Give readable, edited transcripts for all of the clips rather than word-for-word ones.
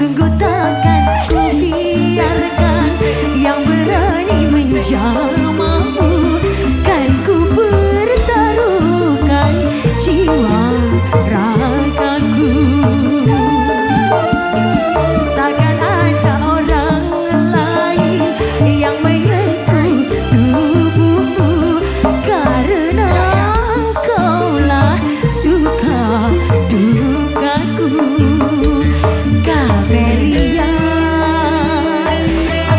Sungguh takkan ku biarkan yang berani menjamahmu. Kan ku pertaruhkan jiwa ragaku. Takkan ada orang lain yang menyentuh tubuhmu, karena engkaulah suka dukaku. Camelia,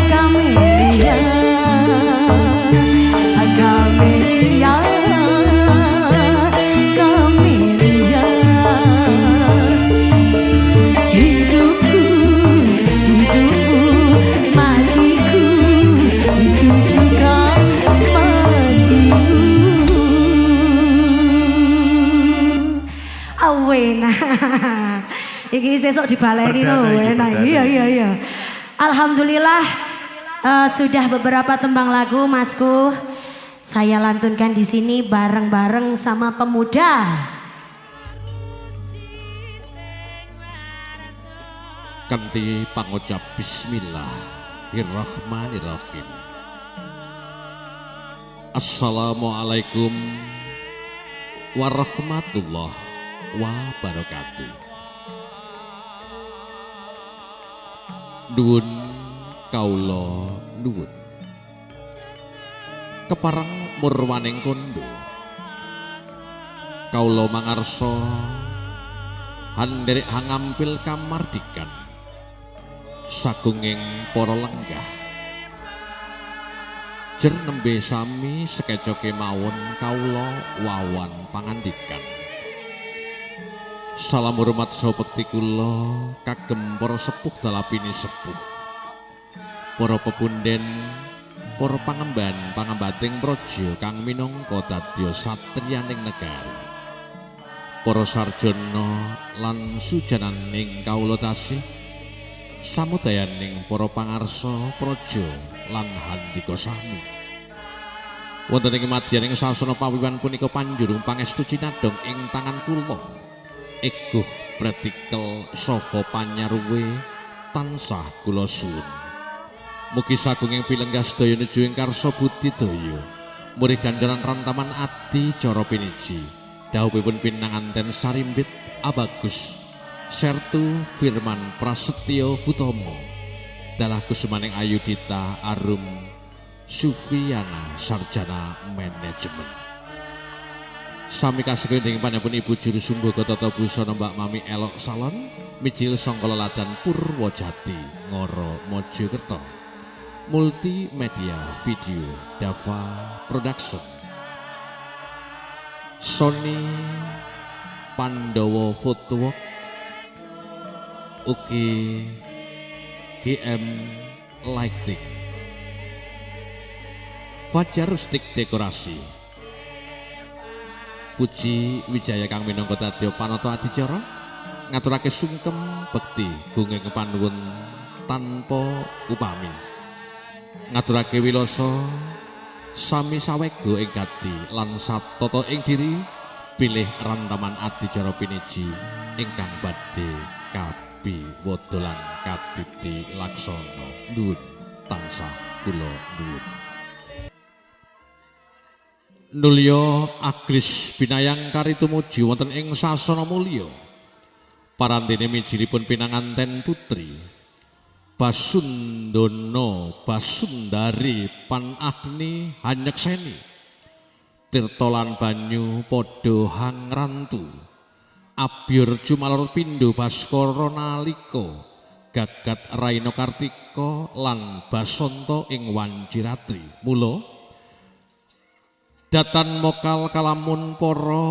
Camelia, Camelia, Camelia. Hidupku, hidupmu, matiku, itu juga matimu. Awena. Iki sesok dibaleni lho, enak. Iya. Alhamdulillah sudah beberapa tembang lagu Masku saya lantunkan di sini bareng-bareng sama pemuda. Kanthi pangucap Bismillahirrahmanirrahim. Assalamualaikum warahmatullahi wabarakatuh. Nuwun kaula nuwun kepareng murwaning kondo kaula mangarsa handherek hangampil kamardikan sagunging para lenggah jer nembe sami sekeca kemawon kaula wawan pangandikan. Salam hormat saha bekti kula kagem para sepuh dalapini sepuh, para pepunden, para pangemban pangembating praja kang minangka dadya satriyaning negari, para sarjana lan sujananing kawula tasih, samudayaning para pangarsa praja lan handika sami. Wonten ing madyaning sasana pawiwan punika panjurung pangestu cinadong ing tangan kula. Eguh pratikel saka panyaruwe tansah kula suwun. Mugi sagunging pilenggah sedaya nuju ing karsa budidaya. Murid ganjaran rantaman adi cara piniji. Dawuhipun pinanganten sarimbit abagus. Sertu Firman Prasetyo Hutomo. Dalah kusumaning Ayudita Arum Sufriana sarjana manajemen. Sami kasih ing panjenengan Ibu Juru Sumbuga Tata Busana Mbak Mami Elok Salon mijil sangka leladan Purwojati Ngoro Mojokerto. Multimedia Video Dava Production. Sony Pandowo Fotowork ugi GM Lighting. Fajar Rustik Dekorasi. Puji Wijaya kang minangka dadya panata adicara ngaturake sungkem bekti gunging panuwun tanpa upami ngaturake wilasa sami sawega ing gati lan satata ing diri pilih rantaman adicara piniji ingkang badhe kabiwadalan kadipti laksana nuwun tansah kula nuwun. Nulya agris binayang karitumuji wonten ing sasana mulya parantene mijilipun pinanganten putri Basundana Basundari Panagni Hanyekseni tirta lan banyu padha hangrantu abyur jumalur pindho Baskara nalika gagat Raina Kartika lan Basanta ing Wanciratri. Mula datan mokal kalamun para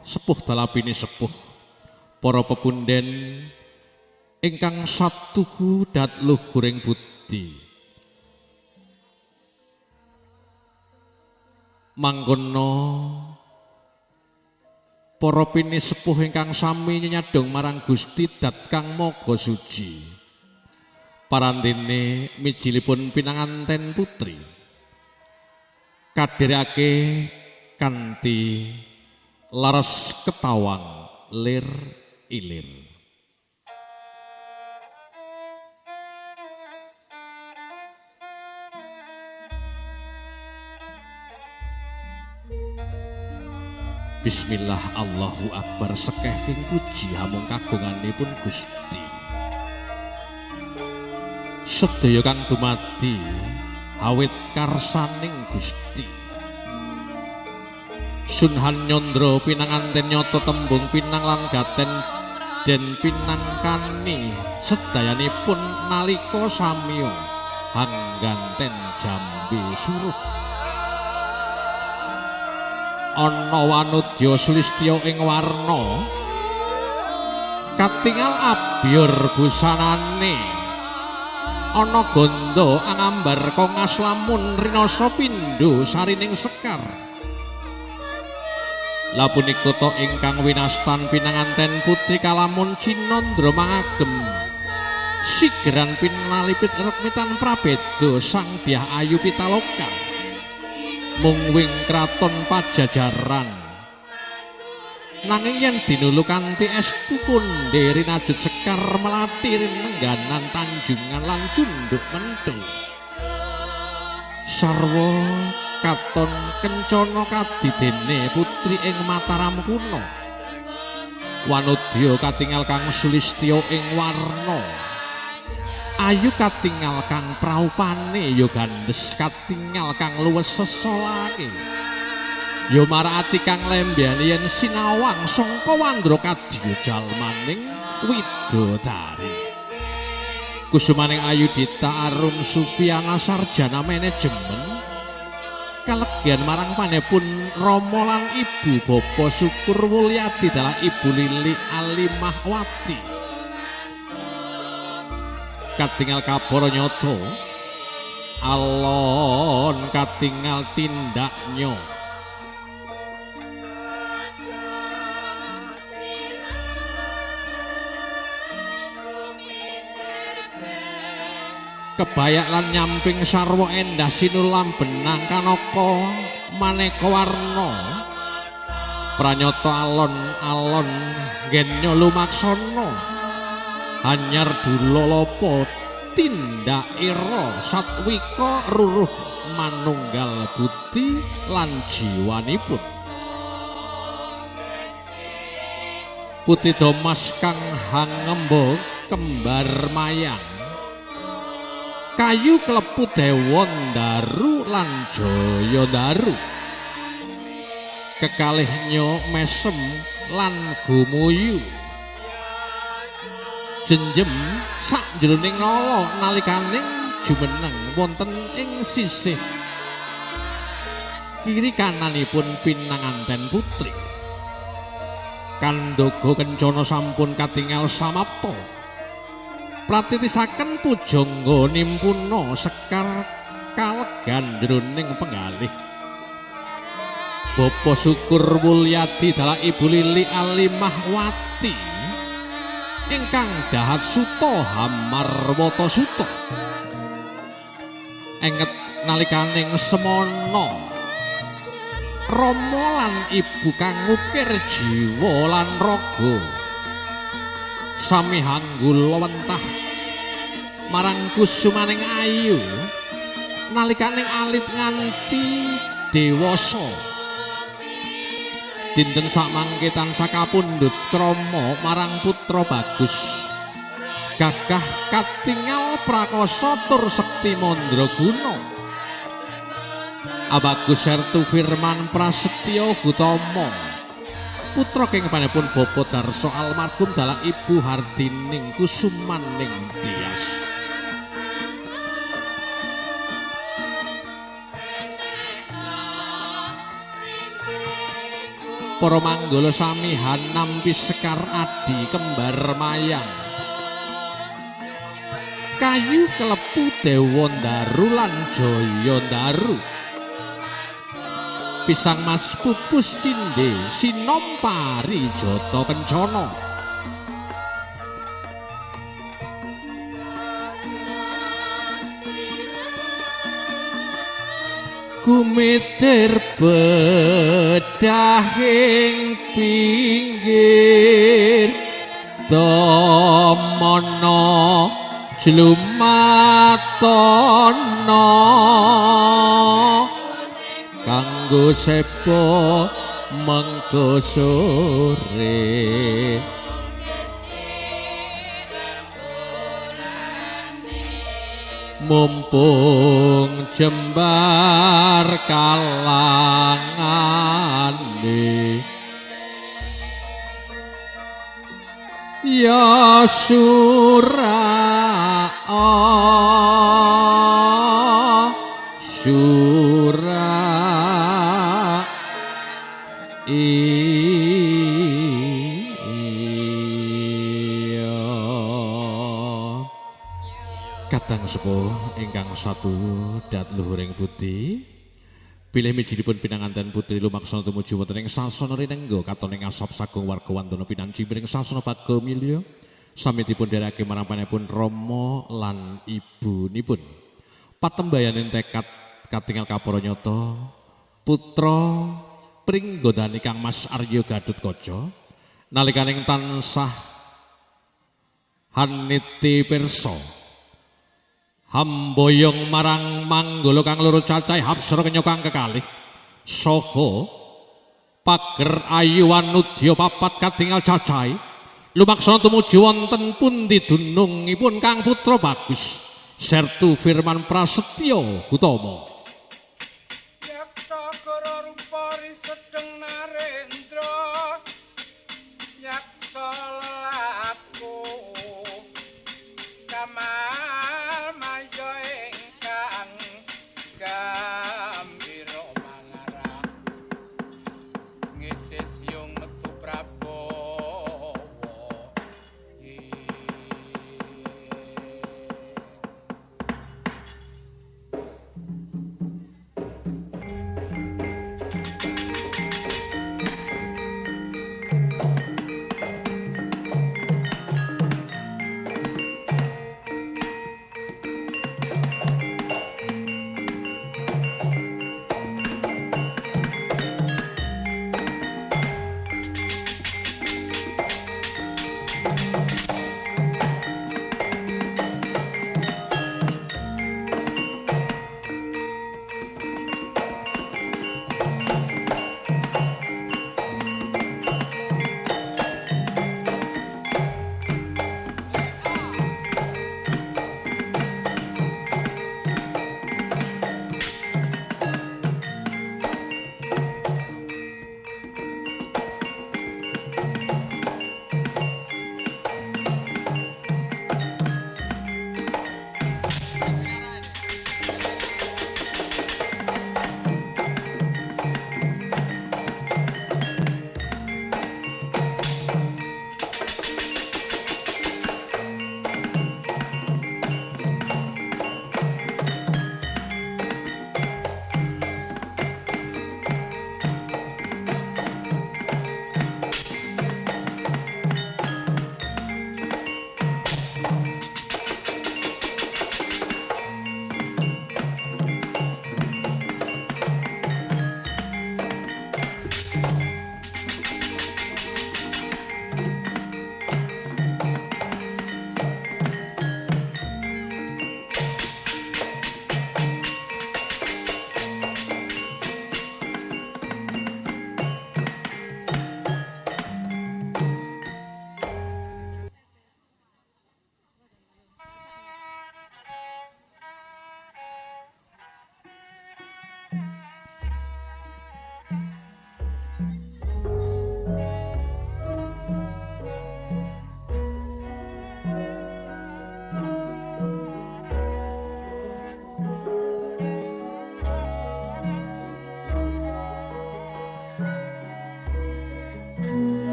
sepuh dalapini sepuh, para pepunden ingkang satuhu dat luhuring budi. Mangkono para pini sepuh ingkang sami nyadong marang Gusti dat kang maga suci. Parantene mijilipun pinanganten putri kadherake kanthi laras ketawang lir ilir. Bismillah Allahu Akbar sekehing puji hamung kagunganipun Gusti. Sedaya kang dumadi awit karsaning Gusti. Sunhan nyandra pinanganten nyata tembung pinang lan gaten den pinangkani sedayanipun nalika samiya hangganten jambe suruh. Ana wanudya sulistya ing warna katingal abyor busanane ana ganda angambar kongas lamun rinasa pindho sarining sekar. La punika ta ingkang winastan pinanganten putri kalamun Cinandra mangagem sigeran pinalipit rekmitan prabeda sang Dyah Ayu Pitaloka mung wing kraton Pajajaran. Nanging yen dinulu kanthi estu pundhe rinajut sekar melati rinengganan Tanjungan lan Cunduk Menthung. Sarwa katon kencana kadidene putri ing Mataram kuno. Wanudya katingal kang sulistya ing warna. Ayu katingal kang praupane ya gandes katingal kang luwes sesolake. Ya marati kang lembyan yen sinawang sangka wandra kadya jalmaning widodari. Kusumaning Ayu Dita Arum Sufiana sarjana manajemen kalegyan marang panepun Rama lan Ibu Bapa Syukur Wulyadi dalah Ibu Lili Alimahwati. Katingal kabara nyata alon katingal tindaknya. Kebayak lan nyamping sarwa endah sinulam benang kanaka maneka warna. Pranyata alon-alon ngenya lumaksana. Hanyar dulolapa tindak ira satwika ruruh manunggal budi lan jiwanipun. Putih domas kang hangemba kembar mayang. Kayu klepu Dewa Ndaru lan Jaya Ndaru. Kekalihnya mesem lan gumuyu. Jenjem sakjroning nala nalikaning jumeneng wonten ing sisih kiri kananipun pinanganten putri. Kandaga kencana sampun katingal samapta. Pratitisaken pujangga nimpuna sekar kalegan jroning penggalih. Bapa Syukur Wulyadi dalah Ibu Lili Alimahwati ingkang dahat suta hamarwata suta. Enget nalikaning semana Rama lan Ibu kang ngukir jiwa lan raga sami hanggul wentah marang kusumaning Ayu nalikaning alit nganti dewasa. Dinten sakmangke tansah kapundhut krama marang putra bagus gagah katingal prakasa tur sekti mandraguna. Abagus Sertu Firman Prasetyo Gutama putra kengpanipun Bapa Darso almarhum dalah Ibu Hardining Kusumaning Tias. Para manggala samihan nampi sekar adi kembar mayang. Kayu klepu Dewa Ndaru lan Jaya Ndaru. Pisang mas pupus cinde sinom pari jata kencana. Gumitir bedahing pinggir damana jlumatana kanggo sepo mengko sore mumpung jembar kalangane ya sura sura Kadang sepuh ingkang satu dat luhuring putih bilih mijinipun pinanganten putri lumaksana tumuju wonten ing sasana rinengga katon ing asop sagung warga wandana pinanci miring sasana Bagomilya sami dipun dherekaken marang panjenenganipun Rama lan ibunipun patembayaning tekad katingal kapara nyata putra pringgodani Kang Mas Arya Gatotkaca nalikaning tansah haniti pirsa hamboyong marang manggala kang loro cacahé hapsara kenya kang kekalih saha pager ayu wanudya papat katingal cacahé lumaksana tumuju wonten pundi dunungipun Kang Putra Bagus sertu firman prasetya utama yaksa kara rupa risedeng narendra yaksa lelaku kamal gambira mangarah ngesis yung metu Prabowo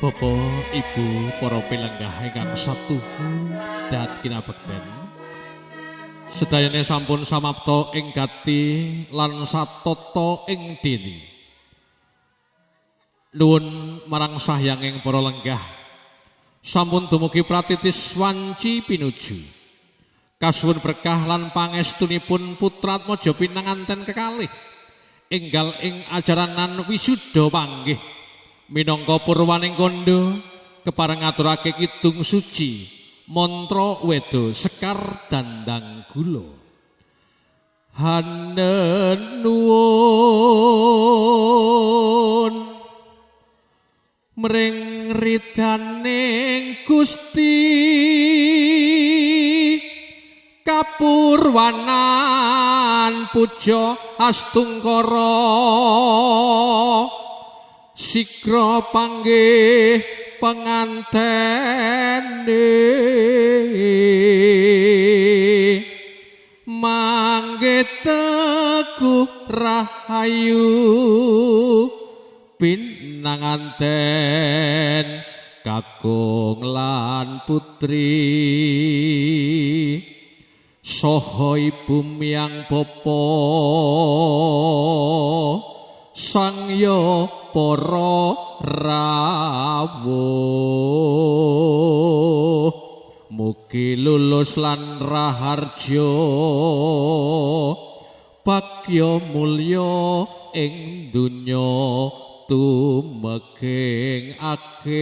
Bapak, Ibu, para pilenggah ingkang satuhu dat kinabekten. Sedayane sampun samapta ing gati lan satata ing dene. Nuwun marang sahyanging para lenggah sampun dumugi pratitis wanci pinuju. Kasuwun berkah lan pangestunipun Putratmaja pinanganten kekalih enggal ing ajaranan wisuda panggih minangka purwaning kandha kepareng ngaturake kidung suci mantra weda sekar dandang gula. Hanenuwun mring ridaning Gusti kapurwanan puja astungkara sigra panggih pengantene mangke teguh rahayu pinanganten kakung lan putri saha ibu miyang bapa sangya para rawuh mugi lulus lan raharja bagya mulya ing donya tumeging akhir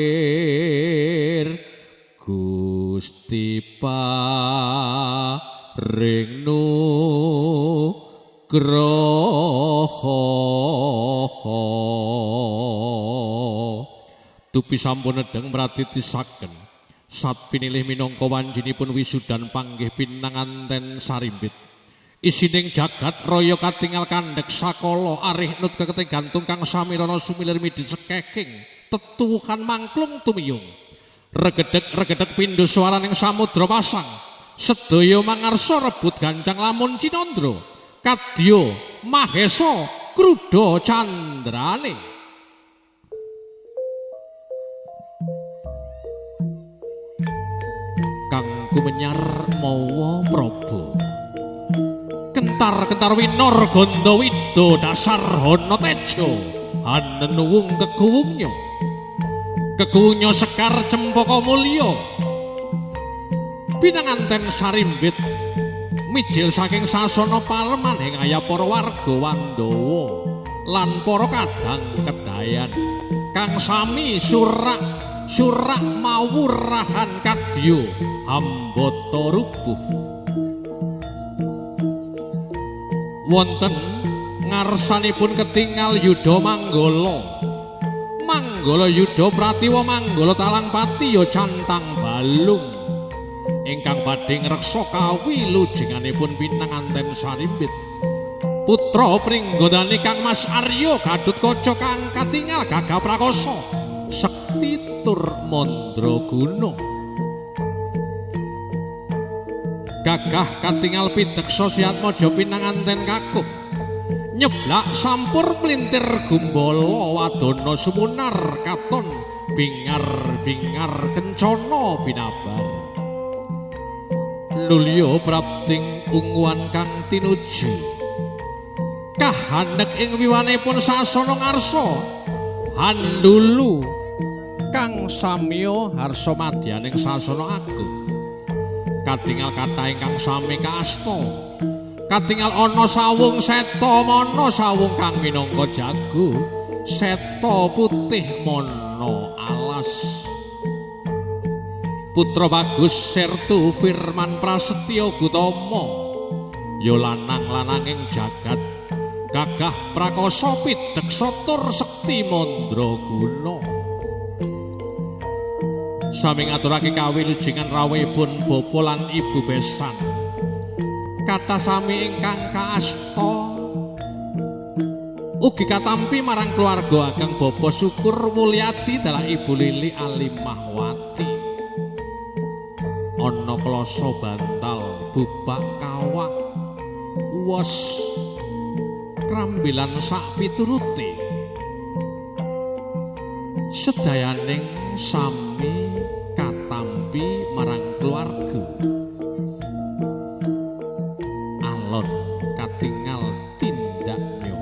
Gusti paring nugraha. Dupi sampun nedeng mratitisaken satpinilih minangka wanjinipun wisudan panggih pinanganten sarimbit. Isining jagat raya katingal kandhek sakala arih nut kekete gantung kang samirana sumilir midi sekeking tetuwuhan mangklung tumiyung. Regedhek-regedhek pindho swaraning samudra pasang sedaya mangarsa rebut gancang lamun cinandra kadya mahesa krudha candrane. Kang kumenyar mawa prabu kentar-kentar winor ganda wida dasar hana teja hanenuwung keguwunya sekar cempaka mulya pinanganten sarimbit mijil saking sasana palemaning ayah para warga Wandawa lan para kadang kedayan kang sami surak mawurahan kadya hambata rubuh wonten ngarsanipun ketingal Yudha Manggala Yudha Pratiwa Manggala Talangpati ya cantang balung ingkang badhe ngreksa kawilujenganipun pinanganten sarimbit putra pringgodane Kang Mas Arya Gatutkaca kang katingal gagah prakasa sekti tur mandraguna gagah katingal pideksa Siatmaja pinanganten kakung nyeblak sampur melintir gumbala wadana sumunar katon bingar-bingar kencana binabar lulya prapting unguan kang tinuju kahanek ing wiwanipun sasana ngarsa handulu kang samya harsa madyaning sasana agung katingal kathah ingkang sami kaasta katingal ana sawung seta mana sawung kang minangka jago seta putih mana alas putra bagus sertu firman prasetya gutama ya lanang-lananging jagat gagah prakasa pideksa tur sekti mandraguna sami ngaturake kawilujengan rawuhipun bapa lan ibu besan kathah sami ingkang kaasta ugi katampi marang keluarga ageng Bapa Syukur Mulyadi dalah Ibu Lili Alimahwati ana klasa bantal bubak kawak wos krambilan sak piturute sedayaning sami katampi marang keluarga alon katingal tindaknya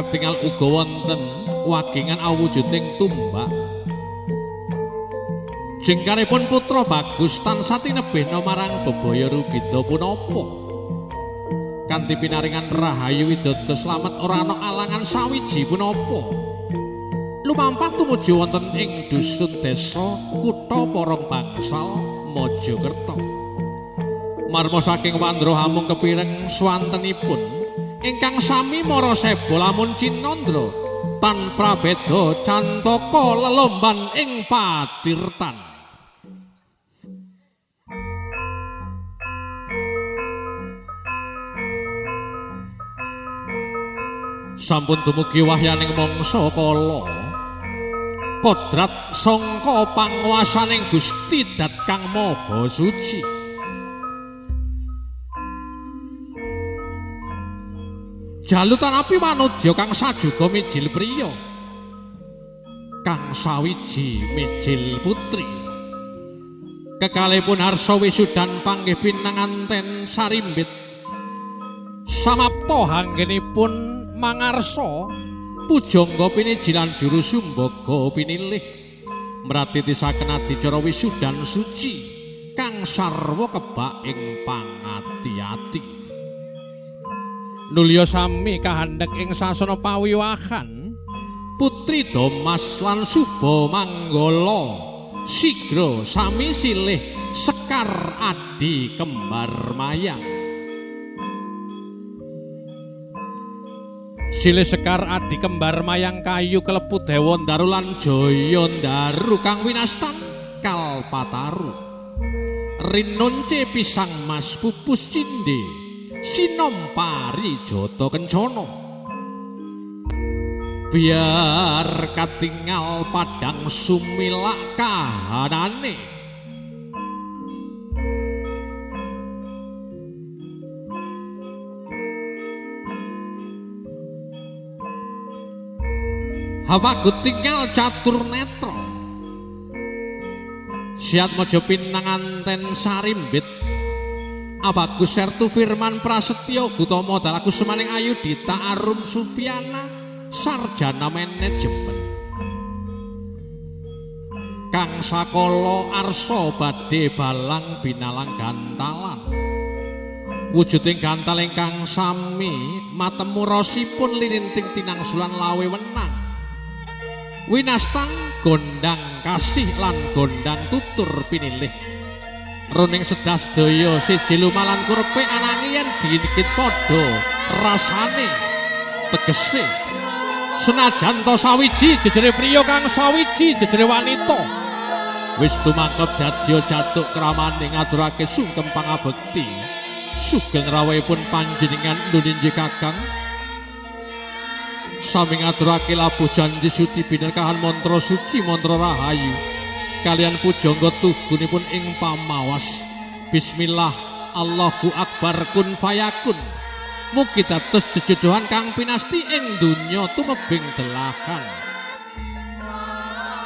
katingal uga wonten wagingan awujuding tumbak. Jengkaripun putra Bagus tansah tinebihna marang bebaya Rubida punapa. Kanthi pinaringan rahayu widodо slamet ora ana alangan sawiji punapa. Lumampah tumuju wonten ing dusun desa kutha Porong Bangsal Mojokerto. Marma saking Wandra Hamung kepireng swantenipun ingkang sami mara seba lamun cinandra tanpa beda cantaka lelomban ing patirtan. Sampun dumugi wahyaning mangsa kala kodrat sangka panguwasaning Gusti Dat kang Maha Suci. Jalutan api manudya kang sajuga mijil priya, kang sawiji mijil putri. Kekalihipun harsa wisudan panggih pinanganten sarimbit. Samapta hanggenipun mangarsa pujangga pinijilan juru sumbaga pinilih mratitisaken adicara wisudan suci kang sarwa kebak ing pangati-ati. Nulya sami kahandhek ing sasana pawiwahan putri Damas lan Suba Manggala sigra sami silih Sekar Adi kembar mayang. Silih Sekar Adi kembar mayang kayu kelepu Dewa Ndaru lan Jaya Ndaru kang winastan Kalpataru. Rinonce pisang mas pupus cinde sinompari Jata Kencana. Biar katingal padang sumilak kahanane. Hawagut tinggal catur netra. Siat mojo pinanganten sarimbit. Abagus sertu firman prasetyo Gutama dalaku semaning Ayudhita Arum Sufiana sarjana manajemen. Kang sakala arsa badhe balang binalang gantalan. Wujuding gantal ingkang sami matemu rosipun lininting tinangsulan lawe wenang. Winastan gondang kasih lan gondang tutur pinilih. Runing sedasdaya siji lumalan kurepe ananging yen dikit padha rasane tegese. Senajan to sawiji jejere priya kang sawiji jejere wanita. Wis tumangkep dadya jatuk kramaning ngaturake sungkem pangabekti. Sugeng rawuhipun panjenengan nuninji Kakang. Sami ngaturake labuh janji suci binerkahan mantra suci mantra rahayu kalian pujangga tugunipun ing pamawas. Bismillah Allahu Akbar kun fayakun. Mugi dados jejodohan kang pinasti ing donya tumebing delahan.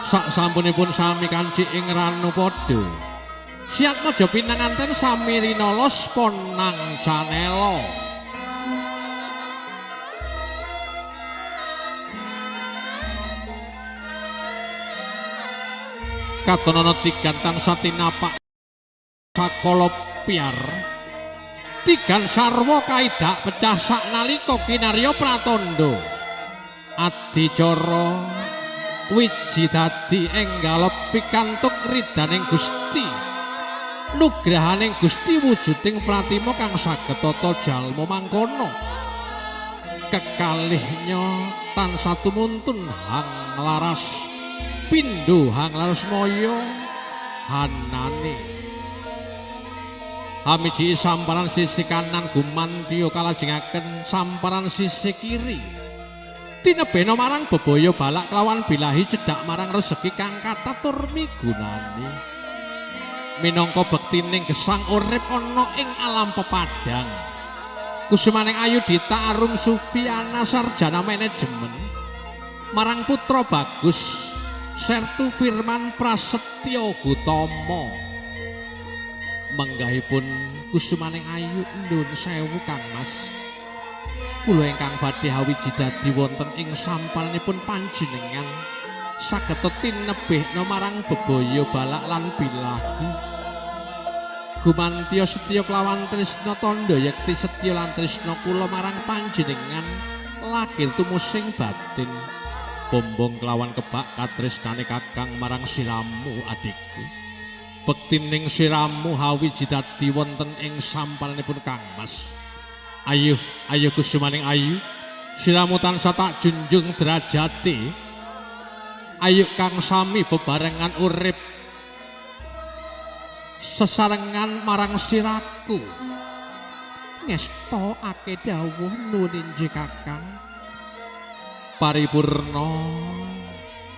Sak sampunipun sami kanci ing ranu padha siat maja pinanganten sami rinolos ponang canelo. Katonana tigan tansah tinapak sakala piar. Tigan sarwa kaidak pecah sak nalika kinarya pratandha. Adicara wiji dadi enggal pikantuk ridaning Gusti. Nugrahaning Gusti wujuding pratima kang saged tata jalma mangkono. Kekalihnya tansah tumuntun hang laras. Pindho hang laras moyo hanane. Hamiji samparan sisi kanan gumantiya kalajengaken samparan sisi kiri. Tinebena marang bebaya balak kelawan bilahi cedhak marang rezeki kang katatur migunani. Minangka bektining gesang urip ana ing alam pepadang. Kusumaning Ayudhita Arum Sufiana sarjana manajemen marang putra Bagus sertu firman prasetyo Gutama. Menggahipun kusumaning ayu ndun sewu Kang Mas. kula ingkang badhe hawiji dadi wonten ing sampanipun panjenengan saged tinebihna marang bebaya balak lan bilahi. Gumantiya setya kelawan tresna tandha yekti setya lan tresna kula marang panjenengan lahir tumusing batin. Bombong kelawan kebak katresnane kakang marang siramu adikku. Bektining siramu hawiji dadi wonten ing sampanipun Kangmas. Ayo, ayo kusumaning ayu, siramu tansah tak junjung derajate. Ayo kang sami bebarengan urip sesarengan marang siraku. Ngestokake dawuh nuwun inggih kakang. Paripurna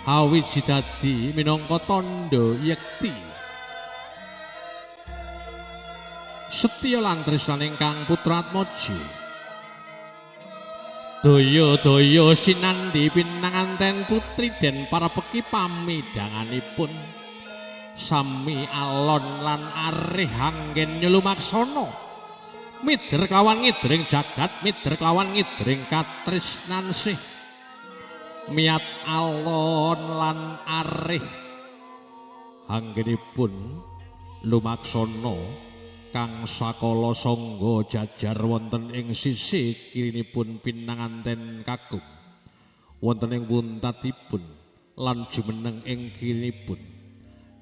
hawiji dadi minangka tandha yekti setya lan tresnaning Kang Putratmaja. Daya-daya sinandhi pinanganten putri den parapeki pamidanganipun sami alon lan arih anggen nyulumaksana mider kelawan ngidring jagat mider kelawan ngidring katresnansih miat alon lan arih anggenipun lumaksana kang sakala sangga jajar wonten ing sisih kirinipun pinanganten kakung wonten ing wuntatipun lan jumeneng ing kirinipun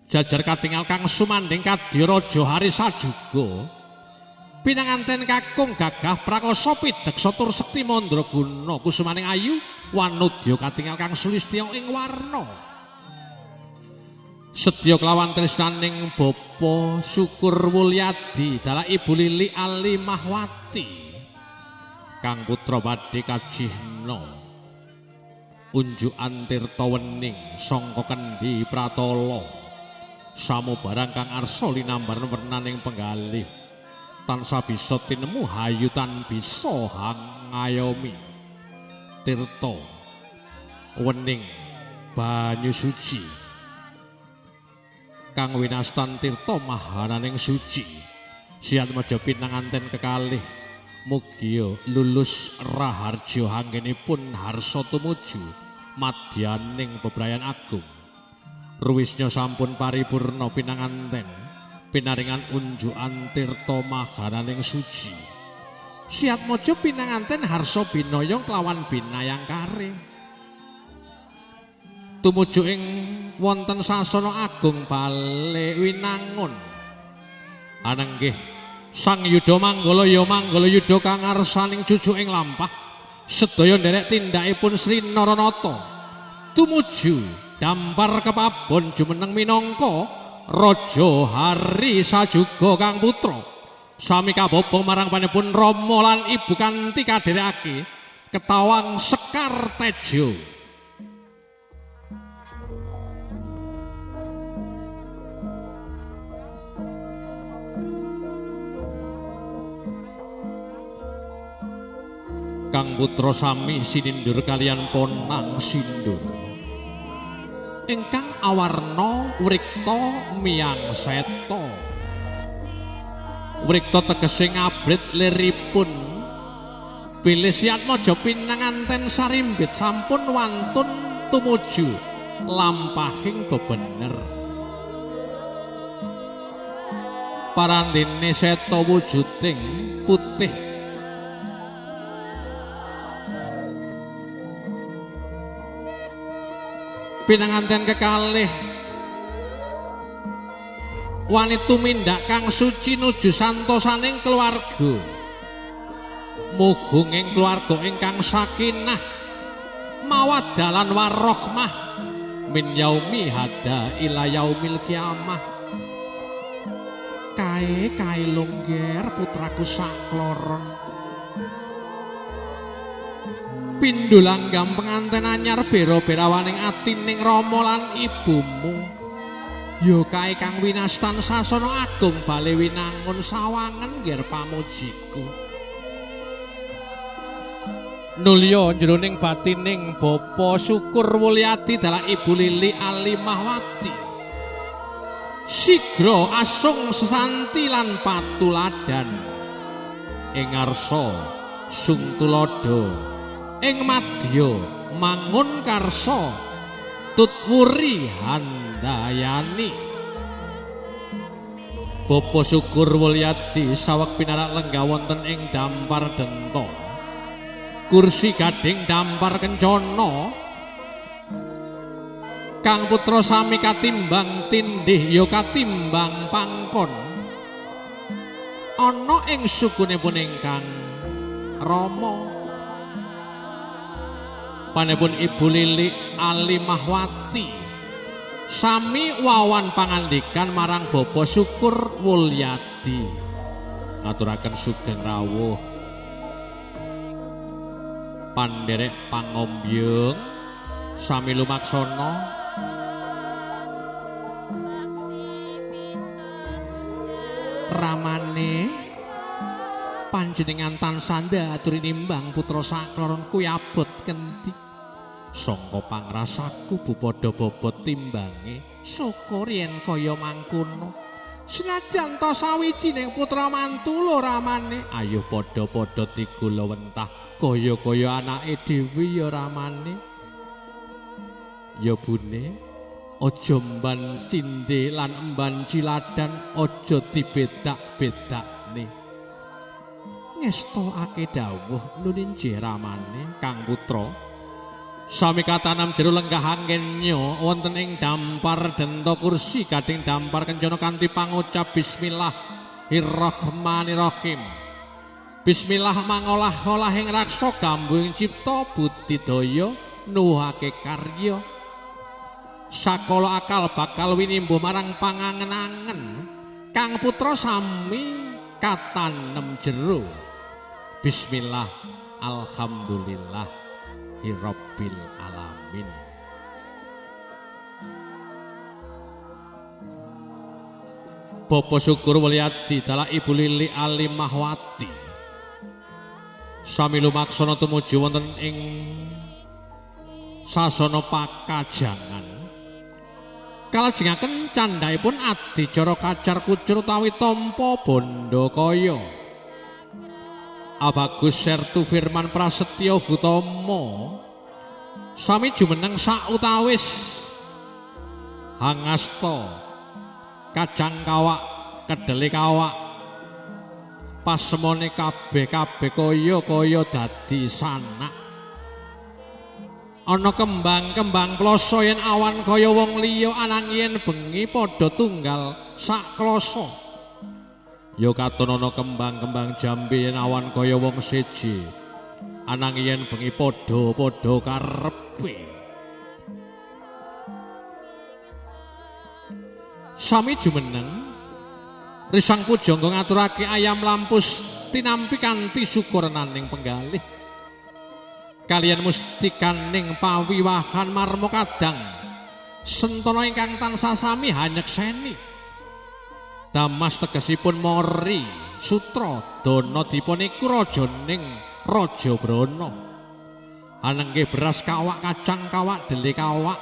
jajar katingal kang sumanding kadya raja Harisajuga pinanganten kakung gagah prakasa pideksa tur sekti mandraguna kusumaning ayu wanudya katingal kang sulistya ing warna setya kelawan tresnaning bapa Syukur Wulyadi dalah Ibu Lili Alimahwati kang putra badhe kajihna unjukan tirta wening sangka kendhi pratala samubarang kang arsa linambar wernaning penggalih tansah bisa tinemu hayutan bisa hangayomi tirta wening banyu suci kang winastan tirta mahananing suci siat maja pinanganten kekalih mugia lulus raharja anggenipun harsa tumuju madyaning bebrayan agung ruwisnya sampun paripurna pinanganten pinaringan unjukan tirta mahananing suci siat maja pinanganten harsa binaya kelawan binayang kare tumuju ing wonten sasana agung Bale Winangun anenggih Sang Yuda Manggala ya Manggala Yuda kang ngarsaning cucu ing lampah sedaya nderek tindakipun Sri Naranata tumuju dampar kepabon jumeneng minangka Raja Harisajuga kang putra sami kabapa marang panipun Rama lan Ibu kanthi kadherekake Ketawang Sekar Tejo. Kang putra sami sinindur kalian ponang sindur ingkang awarna wrikta miyang seta wrikta tegese ngabrit liripun bilih Siatmaja pinanganten sarimbit sampun wantun tumuju lampahing bebener parandene seta wujuding putih pinanganten kekalih wani tumindak kang suci nuju santosaning keluarga mugung ing keluarga ingkang sakinah mawaddah lan warahmah min yaumi hada ila yaumil kiamah kae longger putraku sakloron pindulanggam penganten anyar bera-berawaning atining Rama lan ibumu ya kae kang winastan sasana agung Bale Winangun sawangen ngger pamujiku nulya jroning batining Bapa Syukur Wulyadi dalah Ibu Lili Alimahwati sigra asung sesanti lan patuladan ing ngarsa sung tulodo ing madya mangun karsa tutwuri handayani Bapa Syukur Wulyadi saweg pinarak lenggah wonten ing dampar denta kursi gading dampar kencana kang putra sami katimbang tindih ya katimbang pangkon ana ing sukunipun ingkang Rama panipun Ibu Lili Alimahwati sami wawan pangandikan marang Bapa Syukur Wulyadi ngaturaken sugeng rawuh pandherek pangombyeng sami lumaksana ramane panjenengan tansah aturi nimbang putra sakloron kuwi abot kendi sangka pangrasaku bupada bobot timbange saka riyen kaya mangkono senajan ta sawijining putra mantu lho ramane ayo padha-padha digula wentah kaya-kaya anake dhewe ya ramane ya bune aja mban sinde lan emban ciladan aja dibedak-bedakne ngestokake dawuh nunin jeramane kang putra sami katanam jero lenggah anggennya wonten ing dampar denta kursi gading dampar kencana kanthi pangucap bismillahirrahmanirrahim bismillah mangolah-olah ing raksa gambung cipta budidaya nuwuhake karya sakala akal bakal winimbuh marang pangangen-angen kang putra sami katanem jero bismillah alhamdulillah Rabbil alamin. Bapa Syukur Wulyadi dalah Ibu Lili Alimahwati sami lumaksana tumuju wonten ing sasana pakajangan kalajengaken candhaipun adicara kacar kucur utawi tampa bondo kaya Abagus Sertu Firman Prasetyo Hutomo sami jumeneng sautawis hangasta kacang kawak kedele kawak pasemone kabeh-kabeh kaya dadi sanak ana kembang-kembang ploso yen awan kaya wong liya ananging yen bengi padha tunggal sak kloso ya katon ana kembang-kembang jambe yen awan kaya wong siji ananging yen bengi padha-padha karepe sami jumeneng risang pujangga ngaturake ayam lampus tinampi kanthi syukurnaning penggalih kaliyan mustikaning pawiwahan marma kadang sentana ingkang tansah sami hanyekseni Damas tegesipun mori sutra dana dipuniku rajaning Raja Brana anengge beras kawak kacang kawak dele kawak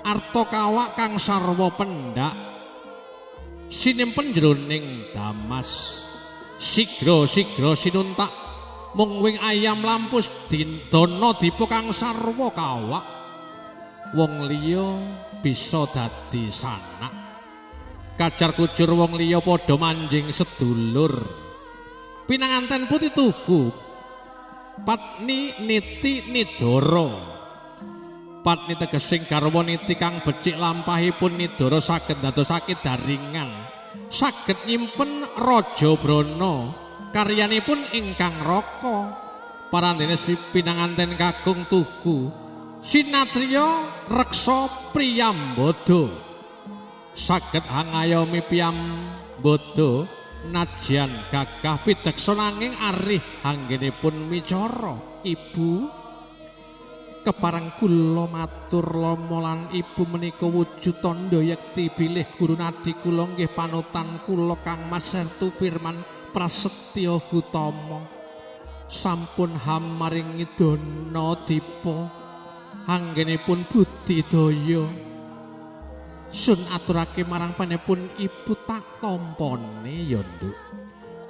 arta kawak kang sarwa pendak sinimpen jroning Damas sigra sinuntak mung wing ayam lampus dana dipa kang sarwa kawak wong liya bisa dadi sanak kacar kucur wong liya padha manjing sedulur pinanganten putih tugu patni niti nidara patni tegesing garwa niti kang becik lampahipun nidara saged ndadosake daringan saged nyimpen Raja Brana karyanipun ingkang raka parandene pinanganten kakung tugu sinatriya reksa priyambada saged hangayomi piyambada najan gagah pideksana nanging arih anggenipun micara ibu kepareng kula matur lama lan ibu menika wujud tandha yekti bilih guru nadi kula nggih panutan kula Kang Mas Sertu Firman Prasetyo Hutomo sampun hamaringi dana dipa anggenipun budidaya sun aturake marang panipun ibu tak tampane ya nduk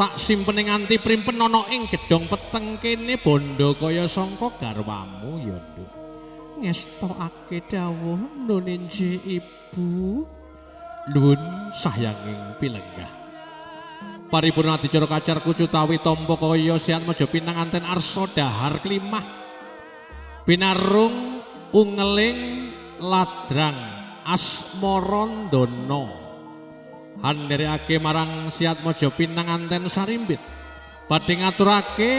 tak simpen nganti primpen ana ing gedhong peteng kene bondo kaya sangka garwamu ya Nduk. Ngestokake dawuh nuninji ibu. Nuwun sahyanging pilenggah. Paripurna dicara kacar kucutawi tampa kaya siat maja pinanganten arsa dahar klimah. Binarung ungeling ladrang asmarandana. Handherekake marang siat maja pinanganten sarimbit. Badhe ngaturake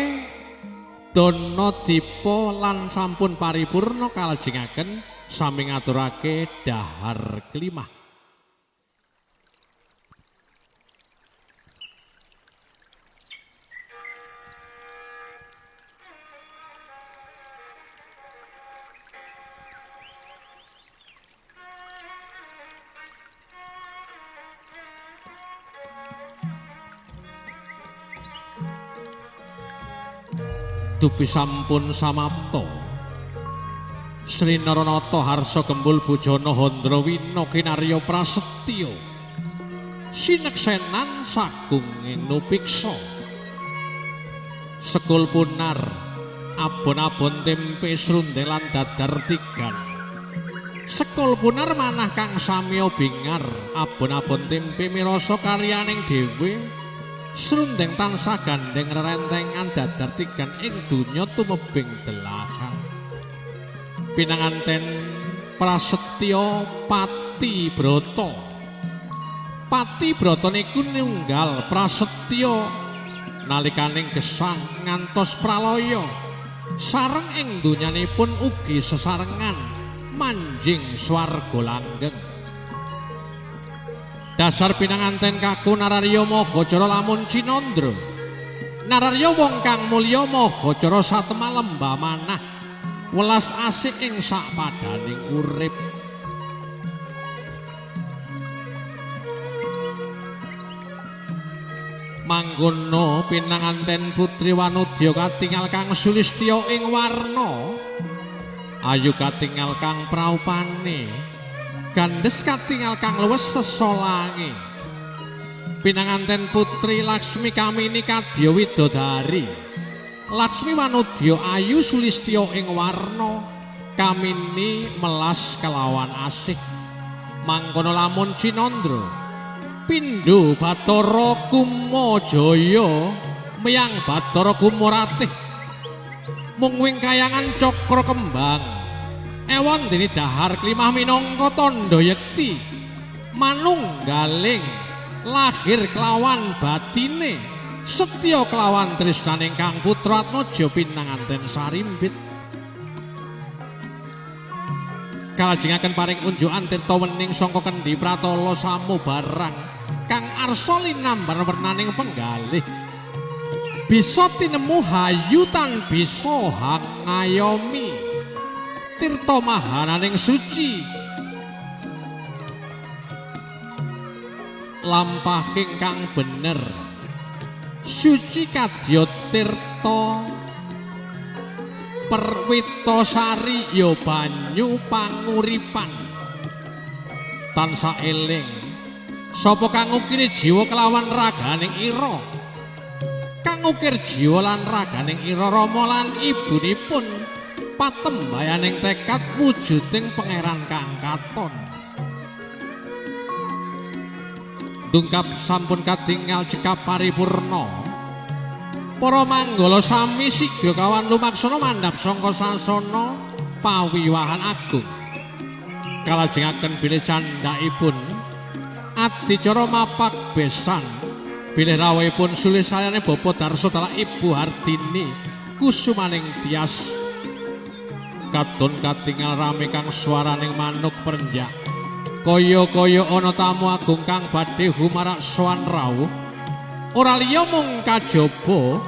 dana dipa lan sampun paripurna kalajengaken sami ngaturake dahar klimah. Dupi sampun samapta. Sri Naranata Harsa Gembul Bujana Handrawina kinarya prasetya. Sineksenan sagunging nupiksa. Sekul punar abon-abon tempe srundeng lan dadar tigan. Sekul punar manah kang samya bingar abon-abon tempe mirasa karyaning dhewe. Srundeng tansah gandeng rerentengan dadar tigan ing donya tumebing delakang. Pinanganten prasetya Pati Brata. Pati Brata niku nunggal prasetya nalikaning gesang ngantos pralaya. Sareng ing donyanipun ugi sesarengan manjing swarga langgeng. Dasar pinanganten kaku Nararya Mahacara lamun cinandra. Nararya wong kang mulya Mahacara satema lembah manah. Welas asik ing sapadaning urip. Mangkono pinanganten Putri Wanudya katingal kang sulistya ing warna. Ayu katingal kang praupane. Gandes katingal kang luwes sesolange. Pinanganten Putri Laksmi Kamini kadya widodari. Laksmi Wanudya ayu sulistya ing warna, Kamini melas kelawan asik. Mangkono lamun cinandra pindho Bathara Kumajaya miyang Bathara Kumaratih. Mung wing kayangan cakra kembang ewon dene dahar klimah minangka tandha yekti manunggaling lahir kelawan batine setya kelawan tresnaning Kang Putra Atmaja pinanganten sarimbit. Kalajengaken paring unjukan tirta wening sangka Kendhi Pratala Samu barang kang arsa linambar wernaning penggalih. Bisa tinemu hayu tan bisa hangayomi. Tirta mahananing suci lampahing kang bener suci kadya tirta Perwitasari ya banyu panguripan tansah eling sapa kang ukir jiwa kelawan raganing ira kang ukir jiwa lan raganing ira Rama lan ibunipun patembayaning tekad wujuding pangeran kang katon. Dungkap sampun katingal cekap paripurna. Para manggala sami siga kawan lumaksana mandhap sangka sasana pawiwahan agung. Kalajengaken bilih candhaipun adicara mapak besan bilih rawuhipun sulih sayane Bapa Darsa Talak Ibu Hardini kusumaning tias. Katon katingal rame kang swaraning manuk perenjak. Kaya-kaya ana tamu agung kang badhe humarak sowan rawuh. Ora liya mung kajaba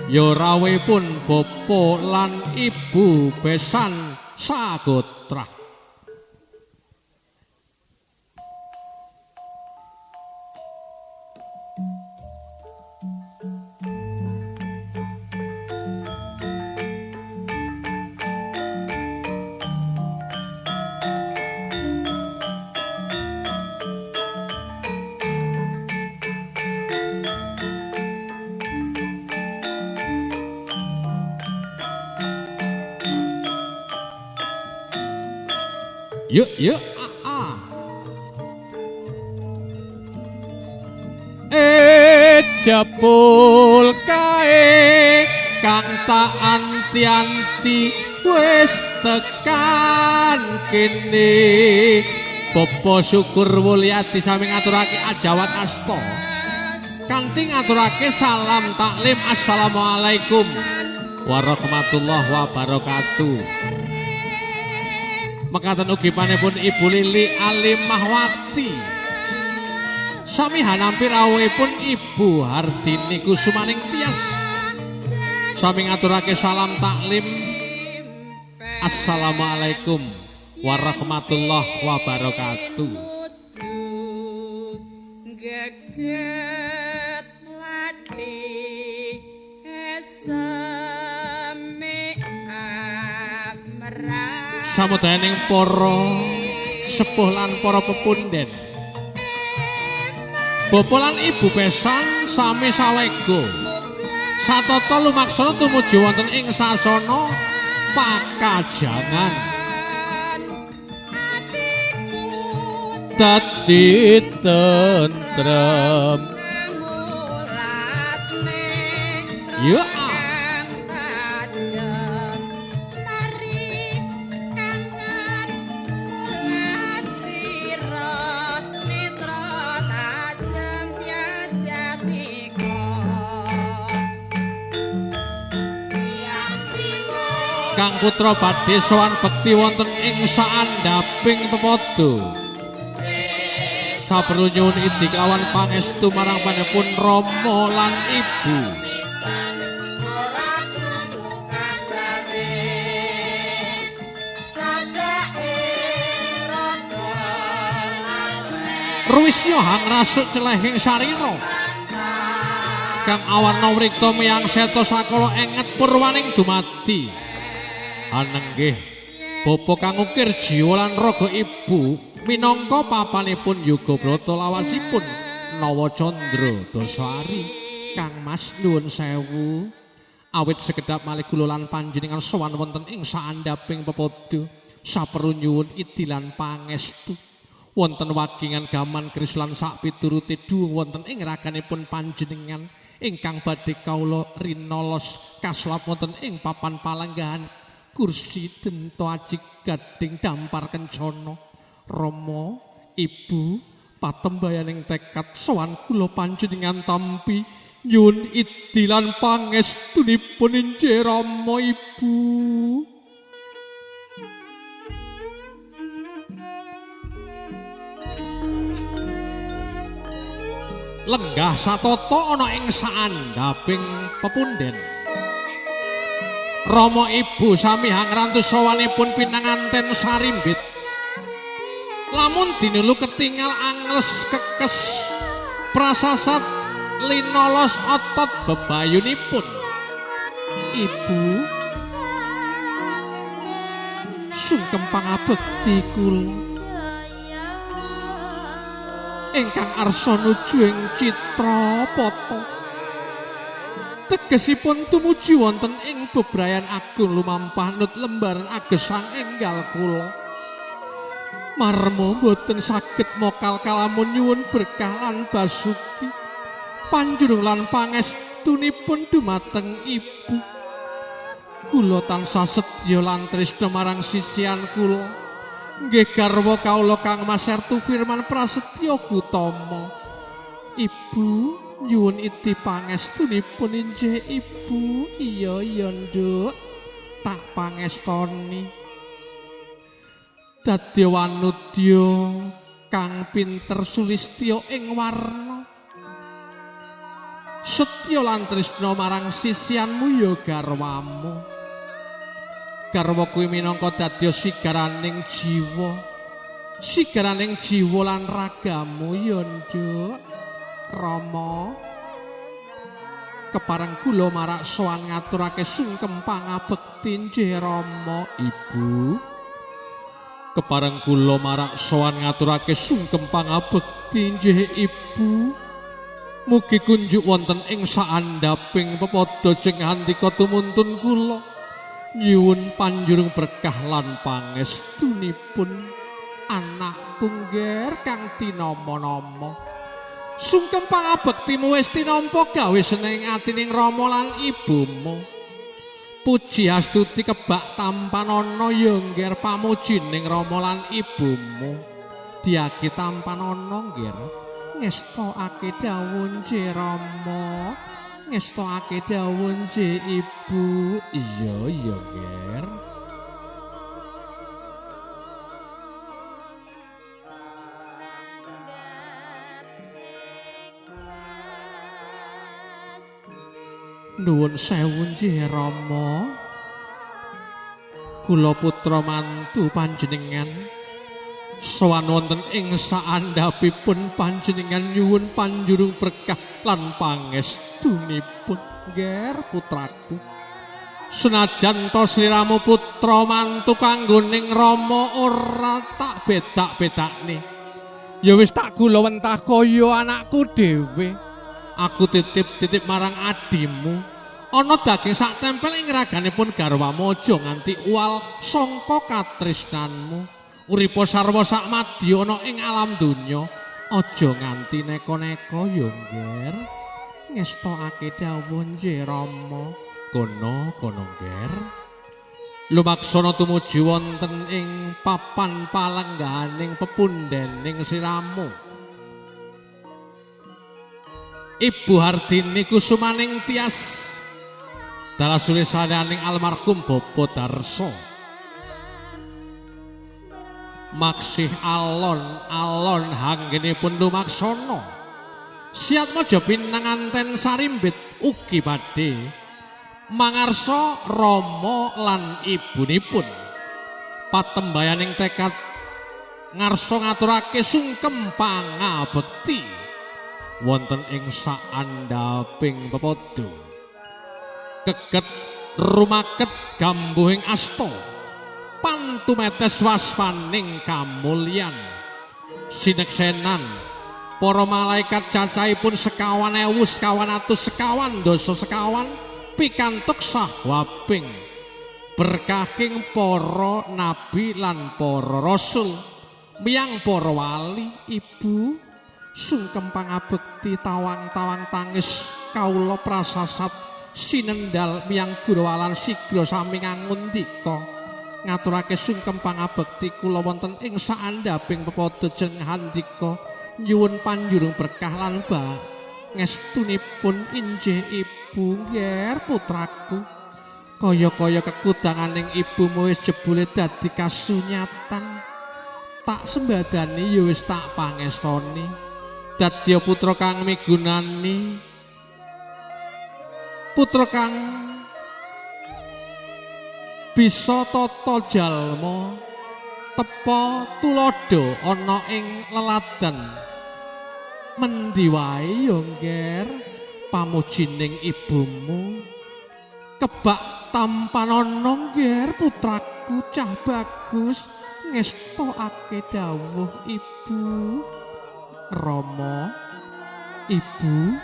ya rawuhipun Bapa lan Ibu besan sagotra. Yuk. Jabul kae kang tak anti-anti wis tekan kene. Bapa syukur Wulyadi sami ngaturake ajawat asta. Kanthi ngaturake salam taklim assalamualaikum warahmatullahi wabarakatuh. Mekaten ugi panipun Ibu Lili Alimahwati. Sami hanampir rawuhipun Ibu Hardini Kusumaning Tias. Sami ngaturake salam taklim assalamualaikum warahmatullahi wabarakatuh. Samudayaning para sepuh lan para pepunden, Bapak lan Ibu besan sami sawega satata lumaksana tumuju wonten ing sasana pakajangan. Dadi tentrem ya Kang putra badhe sowan bekti wonten ing saandhaping pepodo. Saperlu nyuwun idi kelawan pangestu marang panjenengan Rama lan Ibu. Ruwisnya hang rasuk celehing sarira. Kang awarna wrikta miyang seta sakala enget purwaning dumadi. Anenggih bapa kang ukir jiwa lan raga Ibu minangka papanipun Yoga Brata lawasipun Nawa Candra Dasari. Kang Mas nuwun sewu awit sekedhap malih kula lan panjenengan sowan wonten ing saandhaping pepodo saperlu nyuwun idi lan pangestu wonten wagingan gaman kris lan sak piturute duwung wonten ing raganipun panjenengan ingkang badhe kawula rinolos kaslap wonten ing papan palenggahan kursi dento ajik gading dampar kencana. Rama Ibu patembayaning tekad sowan kula panjenengan tampi nyuwun idi lan pangestunipun injih Rama Ibu. Lenggah satata ana ing saandhaping pepunden. Rama Ibu sami hangrantos sawanipun pinanganten sarimbit. Lamun dinulu ketingal angles kekes prasasat linolos otot bebayunipun. Ibu sungkem pangabekti kula ingkang arsa nuju ing Citrapata. Tegesipun tumuju wonten ing bebrayan agung lumampah nut lembaran agesang enggal kula. Marmo boten saged mokal kalamun nyuwun berkah lan basuki panjurung lan pangestunipun dumateng Ibu. Kula tansah setya lan tresna marang sisihan kula. Nggih garwa kawula Kang Mas Sertu Firman Prasetya Gutama. Ibu nyuwun iti pangestunipun injih Ibu. Iya Nduk, tak pangestoni. Dadi wanudya kang pinter sulistya ing warna. Setya lan tresna marang sisianmu ya garwamu. Garwa kuwi minangka dadya sigaraning jiwa. Sigaraning jiwa lan ragamu ya Nduk. Rama kepareng kula marak sowan ngaturake sungkem pangabekti injih Rama. Ibu kepareng kula marak sowan ngaturake sungkem pangabekti injih Ibu. Mugi kunjuk wonten ing saandhaping pepodo jeng handika tumuntun kula nyuwun panjurung berkah lan pangestunipun. anakku ngger kang tinama-nama. Sungkem pangabektimu wis tinampa gawe seneng atining Rama lan ibumu. Puji astuti kebak tampanana ya ngger pamujining Rama lan ibumu. Diagi tampanana ngger ngestokake dawuh nje Rama, ngestokake dawuh nje ibu. Iya ya ngger. Nuwun sewu nggih Rama. Kula putra mantu panjenengan sowan wonten ing saandhapipun panjenengan nyuwun panjurung berkah lan pangestunipun ngger putraku. Senajan to sliramu putra mantu kanggoning Rama ora tak bedak-bedakne. Ya wis tak gula wentah kaya anakku dhewe. Aku titip-titip marang adimu. Ana daging sak tempel ing raganipun garwamu aja nganti uwal sangka katresnanmu. Uripa sarwa sak madya ana ing alam donya aja nganti neka-neka ya ngger. Ngestokake dawuh nggih Rama. Kono ngger. Lumaksana tumuju wonten ing papan palenggahaning pepundhening siramu. Ibu Hardini kusumaning tias dalah sulisananing almarhum Bapa Darso. Maksih alon-alon hanggenipun lumaksana. Siat mojo pinanganten sarimbit ugi badhe mangarsa Rama lan ibunipun. Patembayaning tekad ngarsa ngaturake sungkem pangabekti wonten ing saandhaping pepodo. Keget rumaket gambuhing asta pantumetes waspaning kamulyan sineksenan para malaikat cacahipun 50.000 dasa sekawan pikantuk sahwaping berkahing para nabi lan para rasul miyang para wali. Ibu sungkem pangabekti tawang-tawang tangis kawula prasasat sinendal miyang Gurawalan sigra sami ngangundika ngaturake sungkem pangabekti kula wonten ing saandhaping pepodo jeneng handika nyuwun panjurung berkah lan ngestunipun injih ibu ngger putraku. Kaya-kaya kekudanganing ibumu wis jebule dadi kasunyatan. Tak sembadani ya wis tak pangestoni. Dadya putra kang migunani, putra kang bisa tata jalma, tepa tuladha ana ing leladan. Mendi wae ya ngger pamujining ibumu. Kebak tampanana ngger putraku cah bagus ngestokake dawuh ibu. Rama, ibu,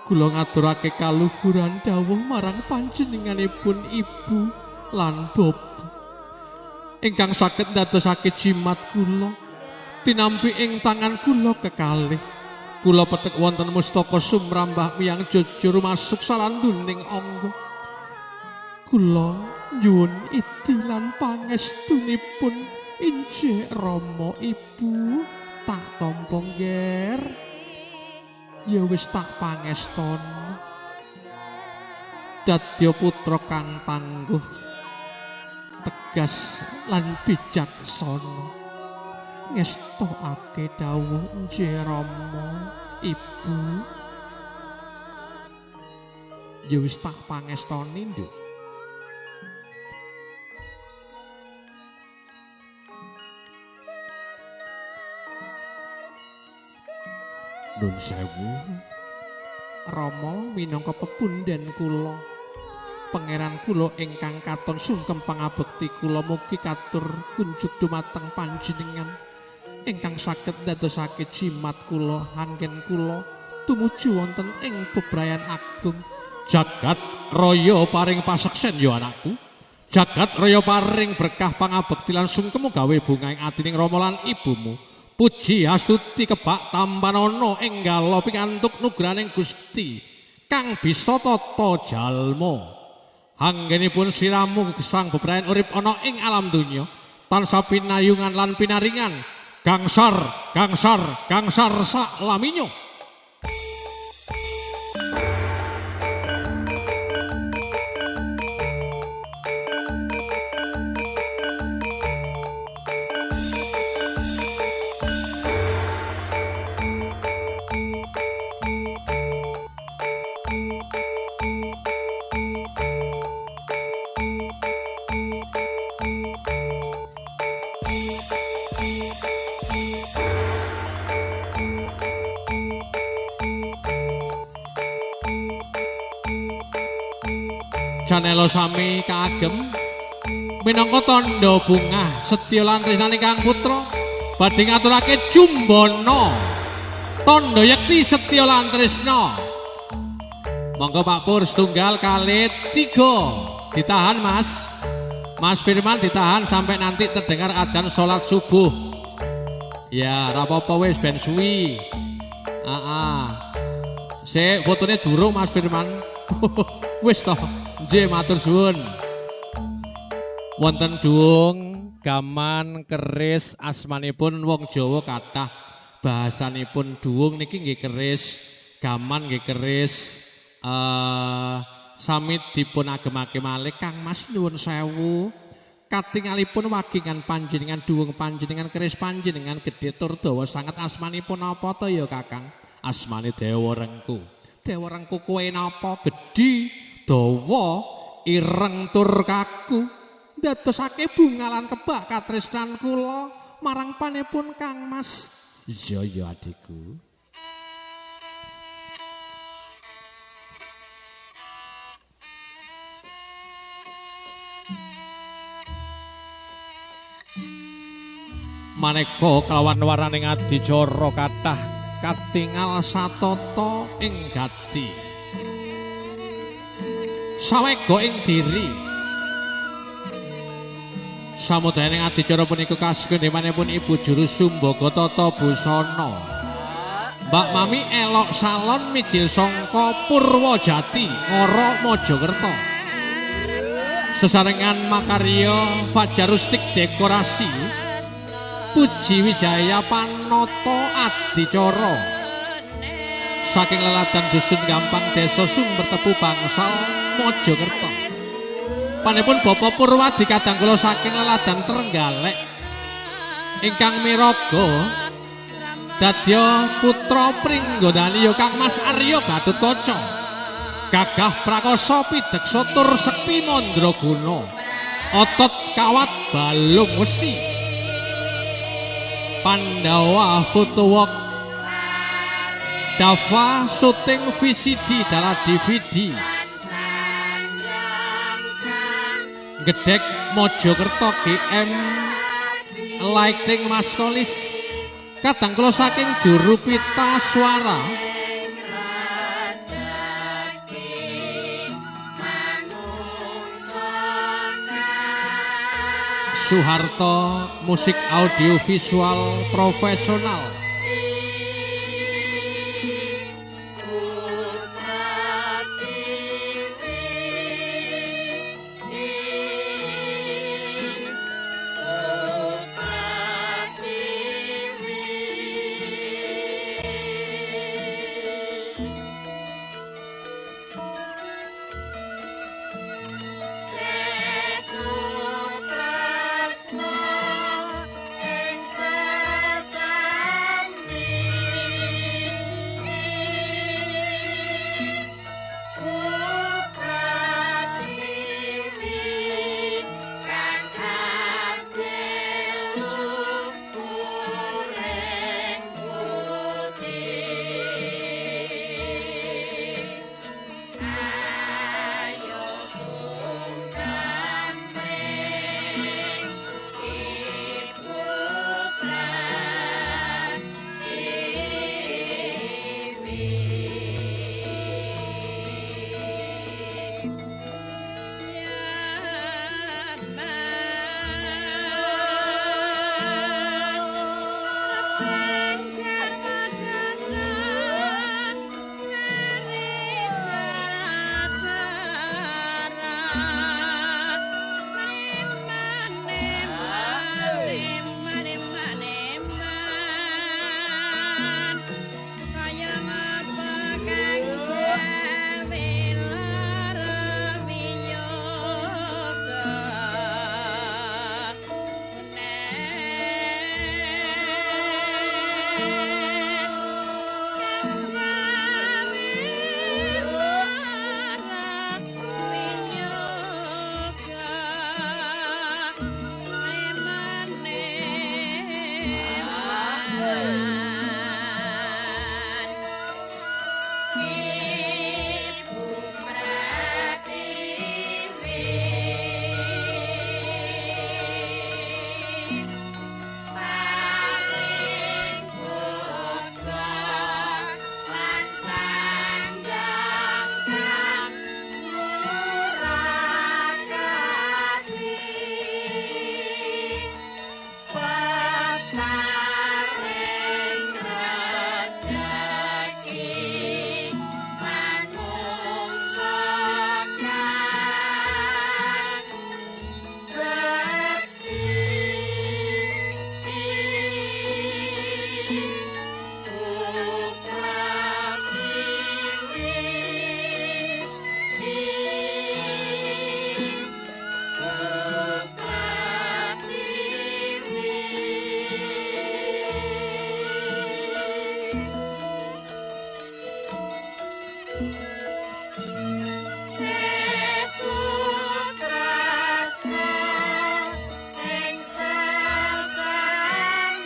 kula ngaturake kaluhuran dawuh marang panjenenganipun ibu lan bapa ingkang saged ndadosake jimat kula tinampi ing tangan kula kekalih. Kula petek wonten mustaka sumrambah miyang jujur masuk salanduning angga. Kula nyuwun idi lan pangestunipun injih Rama ibu. Tak tampa ngger ya wis tak pangestoni. Dadya putra kang tangguh tegas lan bijaksana ngestokake dawuh nggih Rama ibu. Ya wis tak pangestoni nduk. Nun sewu Rama minangka pepundhen kula, pangeran kula ingkang katon sungkem pangabekti kula mugi katur kunjuk dumateng panjenengan ingkang saged ndadosake jimat kula anggen kula tumuju wonten ing bebrayan agung jagat raya paring paseksen ya anakku. Jagat raya paring berkah pangabekti lan sungkem gawe bunga ing atining Rama lan ibumu. Puji astuti kebak tampanana enggala pikantuk nugraning Gusti kang bisa tata jalma. Anggenipun siramu gesang bebrayan urip ana ing alam donya tansah pinayungan lan pinaringan gangsar sak laminyo. Janelo sami kagem minangka tandha bungah setya lan tresnane Kang Putra badhe ngaturake jumbana tandha yekti setya lan tresna. Monggo Pak Pur setunggal kali 3 ditahan Mas Firman ditahan sampai nanti terdengar adzan salat subuh. Ya rapopo wis ben suwi. Sik fotone durung Mas Firman. Wis toh. Nggih matur suwun. Wonten duung gaman keris asmanipun wong Jawa kathah. Bahasanipun duung niki nggih keris, gaman nggih keris. Sami dipun agemake malih Kang Mas nyuwun sewu. Katingalipun wagingan panjenengan duung panjenengan keris panjenengan gedhe tur dawa sanget asmanipun apa to ya Kakang? Asmane Dewa Rengku. Dewa Rengku kowe napa gedhi? Dawa ireng tur kaku ndadosake bunga lan kebak katresnan kula marang panipun Kang Mas. Iya ya adikku. Maneka kelawan waraning adicara kathah katingal satata ing gati. Sawega ing diri samudayaning adicara punika kasukundhemanipun Ibu Juru Sumbaga Tata Busana Mbak Mami elok salon mijil sangka Purwojati Ngara Mojokerto sesarengan makarya Fajarustik dekorasi Puji Wijaya Panata adicara saking leladan dusun Gampang Desa Sumber Tebu Bangsal Mojokerto. Panipun Bapak Purwadi kadang kula saking leladan Trenggalek ingkang miraga dadya putra pringgondani Kang Mas Arya Gatutkaca gagah prakosa pideksa tur sekti mandraguna otot kawat balung wesi Pandawa fotowork Dava syuting VCD dalam DVD Gedek Mojokerto GM Lighting Mas Kolis kadang kula saking juru pita suara Suharto musik audio visual profesional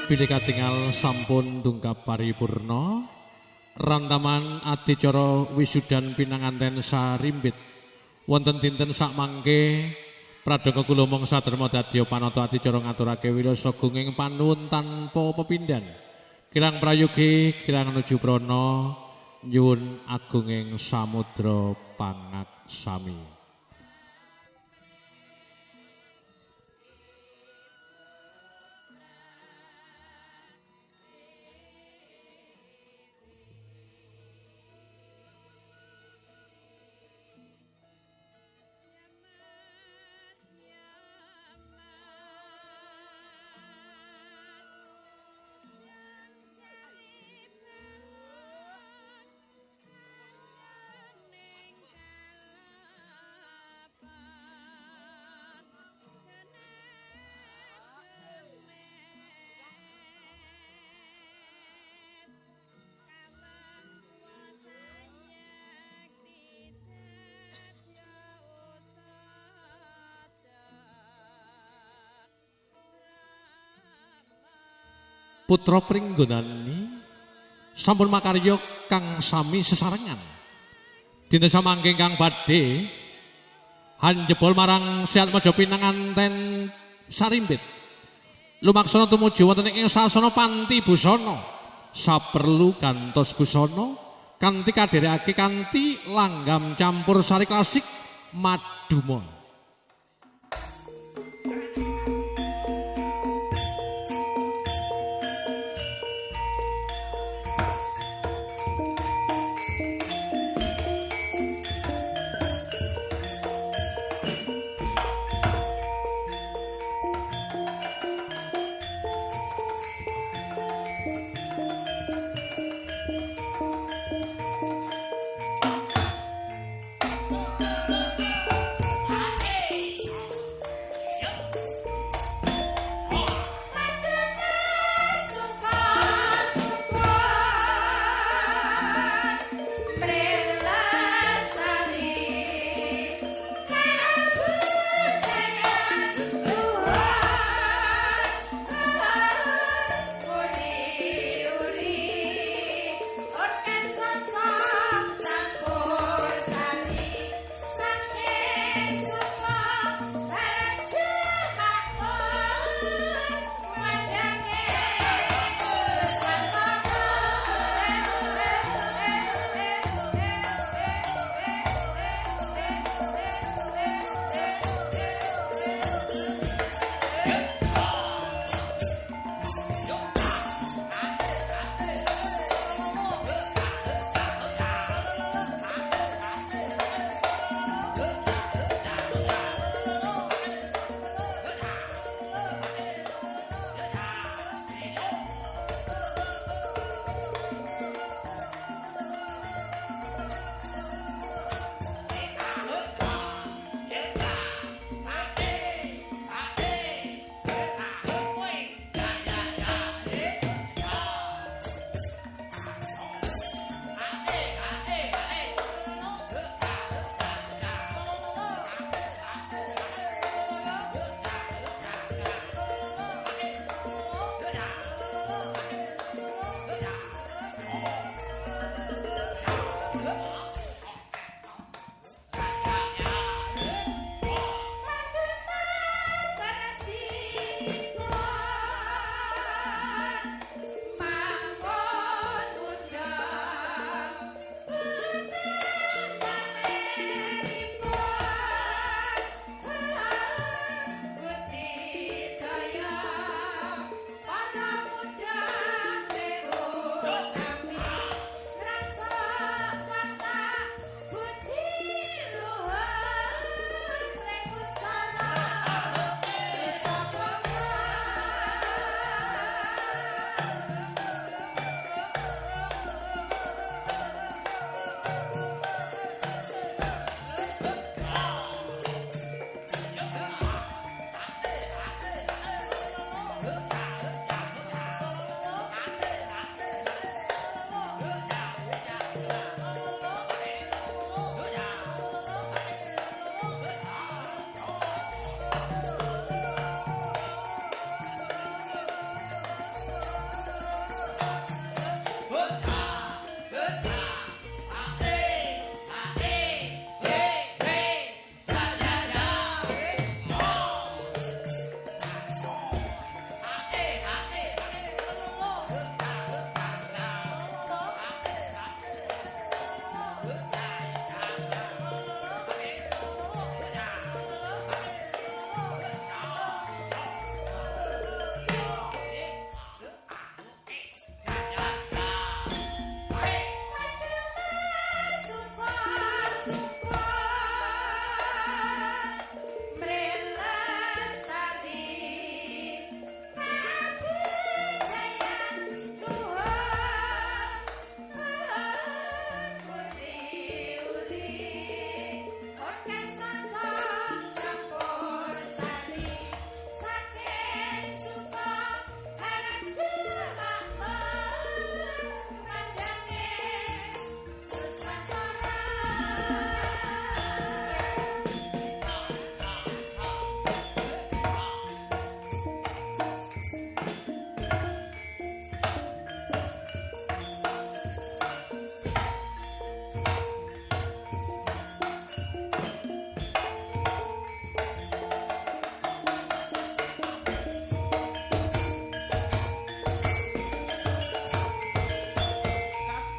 bilih katingal sampun tungkap paripurna rantaman adicara wisudan pinanganten sarimbit wonten dinten sak mangke pradonga kula mangsa derma dadya panata adicara ngaturake wirasa gunging panuwun tanpa pepindhan kirang prayogi kirang nuju prana nyuwun agunging samudra pangaksami. Putra Pringgonani sampun makarya kang sami sesarengan. Dinten samangke kang badhe hanjebol marang Sehatmaja pinanganten sarimbit. Lumaksana tumuju wonten ing sasana Panti Busana. Saperlu gantos busana kanthi kadhereke kanthi langgam campur sari klasik maduma.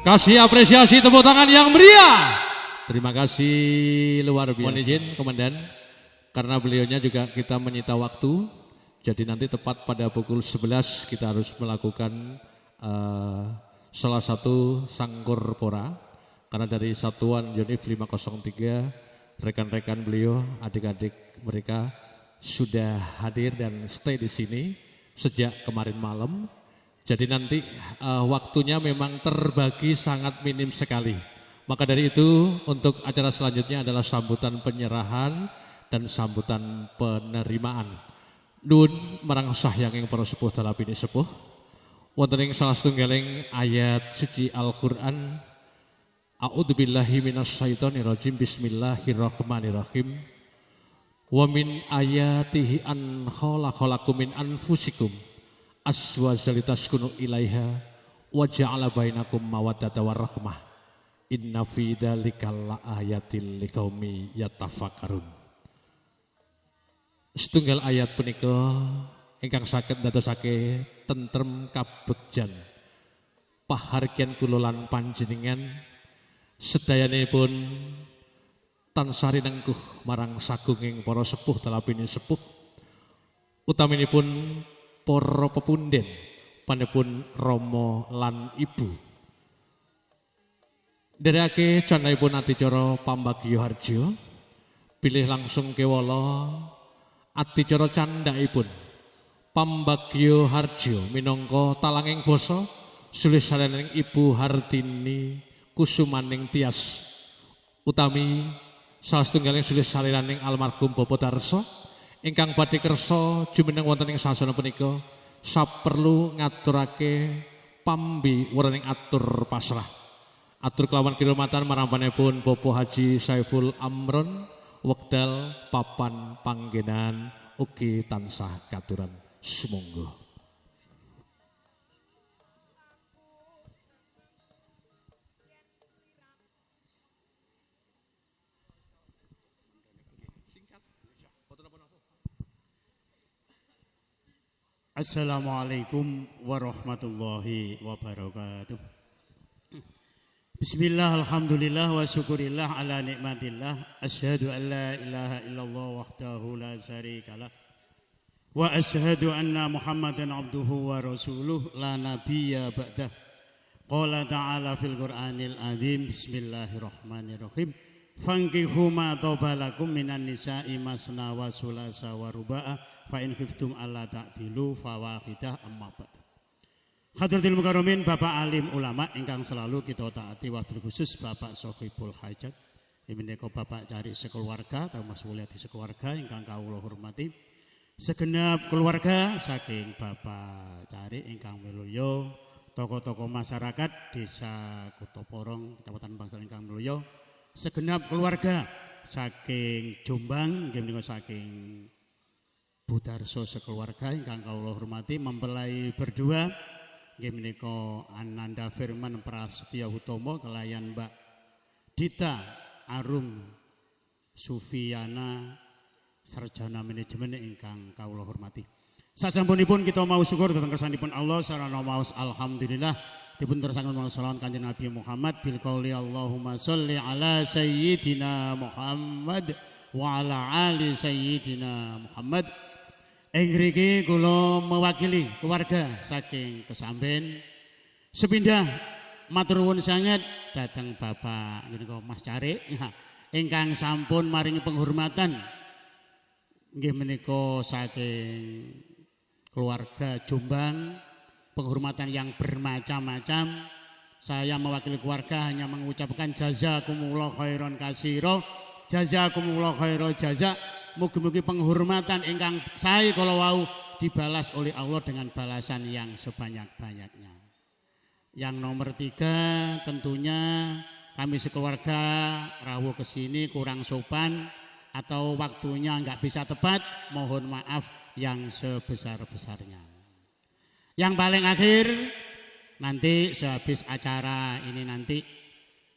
Kasih apresiasi tepuk tangan yang meriah. Terima kasih luar biasa. Mohon izin Komandan, karena beliaunya juga kita menyita waktu. Jadi nanti tepat pada pukul 11 kita harus melakukan salah satu sangkur pora. Karena dari satuan Yonif 503 rekan-rekan beliau, adik-adik mereka sudah hadir dan stay di sini sejak kemarin malam. Jadi nanti waktunya memang terbagi sangat minim sekali. Maka dari itu untuk acara selanjutnya adalah sambutan penyerahan dan sambutan penerimaan. Nun marang sahyanging para sepuh dalapini sepuh. Wonten ing salah setunggaling ayat suci Al-Qur'an. A'udzubillahi minasyaitonirrajim. Bismillahirrahmanirrahim. Wa min ayatihi an khalaqalakum min anfusikum aswajalitas kunu ilaiha wa ja'ala bainakum mawaddata warahmah inna fi dzalika laayatil liqaumi yatafakkarun. Setunggal ayat punika ingkang saged ndadosake tentrem kabegjan pahargyan kula lan panjenengan sedayanipun tansah rinengkuh marang sagunging para sepuh dalapini sepuh utaminipun para pepunden panepun Rama lan Ibu. Ndereke candhaipun adicara pambagya harja bilih langsung kewala adicara candhaipun pambagya harja minangka talanging basa sulisananing Ibu Hartini Kusumaning Tias utami salah setunggaling sulisananing almarhum Bapak Darso ingkang badhe kersa jumeneng wonten ing sasana punika saperlu ngaturake pambi wuraning atur pasrah. Atur kelawan kiromatan marampanipun Bapak Haji Saiful Amron wekdal papan panggenan ugi tansah katuran sumangga. Assalamualaikum warahmatullahi wabarakatuh. Bismillah, alhamdulillah, wa syukurillah ala nikmatillah. Asyhadu an la ilaha illallah wahdahu la syarikalah. Wa asyhadu anna Muhammadan abduhu wa rasuluh la nabiyya ba'dah. Qala ta'ala fil Qur'anil azim. Bismillahirrahmanirrahim. Fankihu ma tobalakum minan nisa'i masna wa sulasa wa ruba'a. Fa in khiftum alla ta'dilu fawahidah amma ba'd. Hadratil mukarramin Bapak alim ulama ingkang selalu kita taati wabil khusus Bapak Sohibul Hajat. Menika Bapak cari sekeluarga atau Mas Mulyadi sekeluarga ingkang kawula hormati. Segenap keluarga saking Bapak cari ingkang milulya, tokoh-tokoh masyarakat Desa Kutoporong Kecamatan Bangsal ingkang milulya. Segenap keluarga saking Jombang nggih menika saking Budarso sekeluarga ingkang kawula hormati mempelai berdua nggih menika Ananda Firman Prasetya Hutomo kelayan Mbak Dita Arum Sufiana sarjana manajemen ingkang kawula hormati. Sasampunipun kita mau syukur dhateng kersanipun Allah sarana maos alhamdulillah dipun terusaken maos selawat Kanjeng Nabi Muhammad bil qauli Allahumma sholli ala sayyidina Muhammad wa ala ali sayyidina Muhammad. Mriki kula mewakili keluarga saking Kesamben sepindah matur nuwun sanget dhateng Bapak menika Mas Carik ingkang sampun maringi penghormatan nggih menika saking keluarga Jombang, penghormatan yang bermacam-macam. Saya mewakili keluarga hanya mengucapkan jazakumullah khairan katsira, jazakumullah khairal jaza. Mugi-mugi penghormatan ingkang saya kalau wau dibalas oleh Allah dengan balasan yang sebanyak-banyaknya. Yang nomor 3 tentunya kami sekeluarga rawuh kesini kurang sopan atau waktunya nggak bisa tepat, mohon maaf yang sebesar-besarnya. Yang paling akhir nanti sehabis acara ini nanti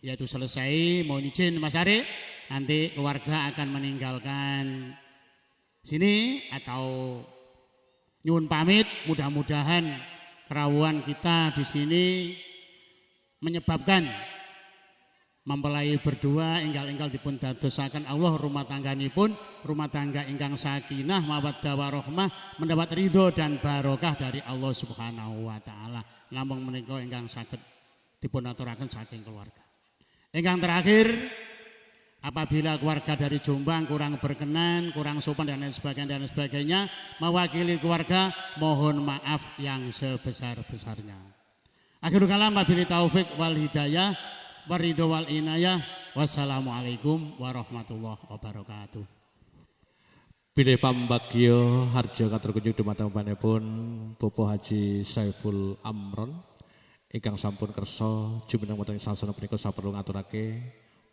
yaitu selesai, mohon izin Mas Ari, nanti keluarga akan meninggalkan sini atau nyuwun pamit. Mudah-mudahan kerawuhan kita di sini menyebabkan mempelai berdua enggal-enggal dipun dadosaken Allah rumah tangganipun rumah tangga ingkang sakinah mawaddah warahmah mendapat ridho dan barokah dari Allah Subhanahu wa taala. Namung menika ingkang saged dipun aturaken saking keluarga. Ingkang terakhir, apabila keluarga dari Jombang kurang berkenan, kurang sopan dan lain sebagainya, mewakili keluarga mohon maaf yang sebesar-besarnya. Akhirul kalam wabillahi taufik wal hidayah waridho wal inayah. Wassalamualaikum warahmatullahi wabarakatuh. Bilih pambagyo harja katur kunjung dumateng panjenenganipun Bapak Haji Saiful Amron ingkang sampun kersa jumeneng wonten sasana punika saperlu ngaturake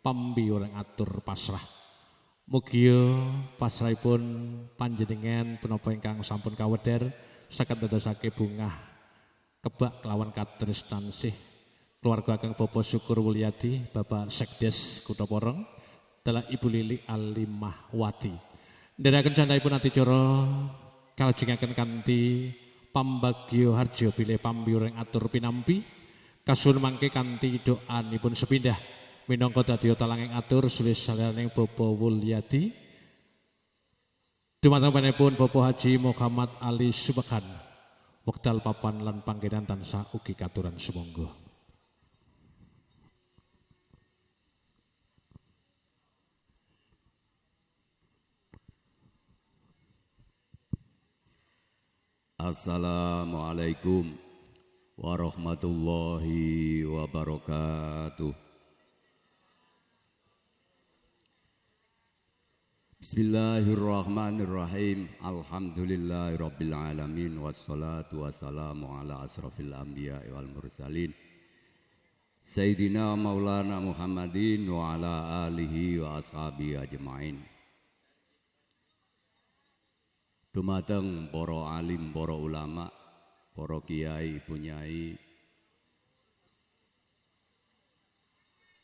pambiyoreng atur pasrah. Mugia pasrahipun panjenengan punapa ingkang sampun kawedher saged ndadosake bungah kebak kelawan katresnansih keluarga ageng Bapak Syukur Wulyadi, Bapak Sekdes Kutha Porong, dalah Ibu Lili Alimahwati. Ndherekaken candhaipun adicara kalajengaken kanthi pambagyo harja bilih pambiyoreng atur pinampi kasun mangke kanthi doanipun sepindah minangka dadi talanging atur sulis saliyaning Bapak Wulyadi dumateng panjenenganipun Bapak Haji Muhammad Ali Subhan wekdal papan lan panggenan tansah ugi katuran sumangga. Assalamualaikum warahmatullahi wabarakatuh. Bismillahirrahmanirrahim. Alhamdulillahirabbil alamin wassalatu wassalamu ala asrofil anbiya'i wal mursalin Sayyidina Maulana Muhammadin wa ala alihi wa ashabihi ajma'in. Dumateng para alim, para ulama, para kiai, punyai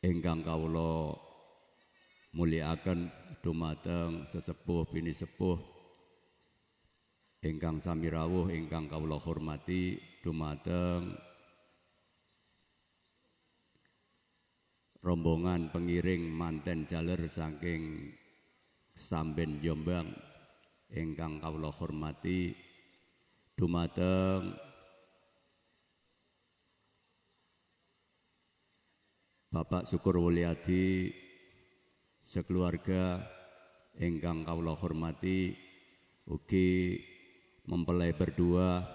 ingkang kawula mulyakaken, dumateng sesepuh bini sepuh ingkang sami rawuh ingkang kawula hormati, dumateng rombongan pengiring manten jaler saking Samben Jombang ingkang kawula hormati, dumateng Bapak Syukur Wulyadi sekeluarga ingkang kawula hormati, ugi mempelai berdua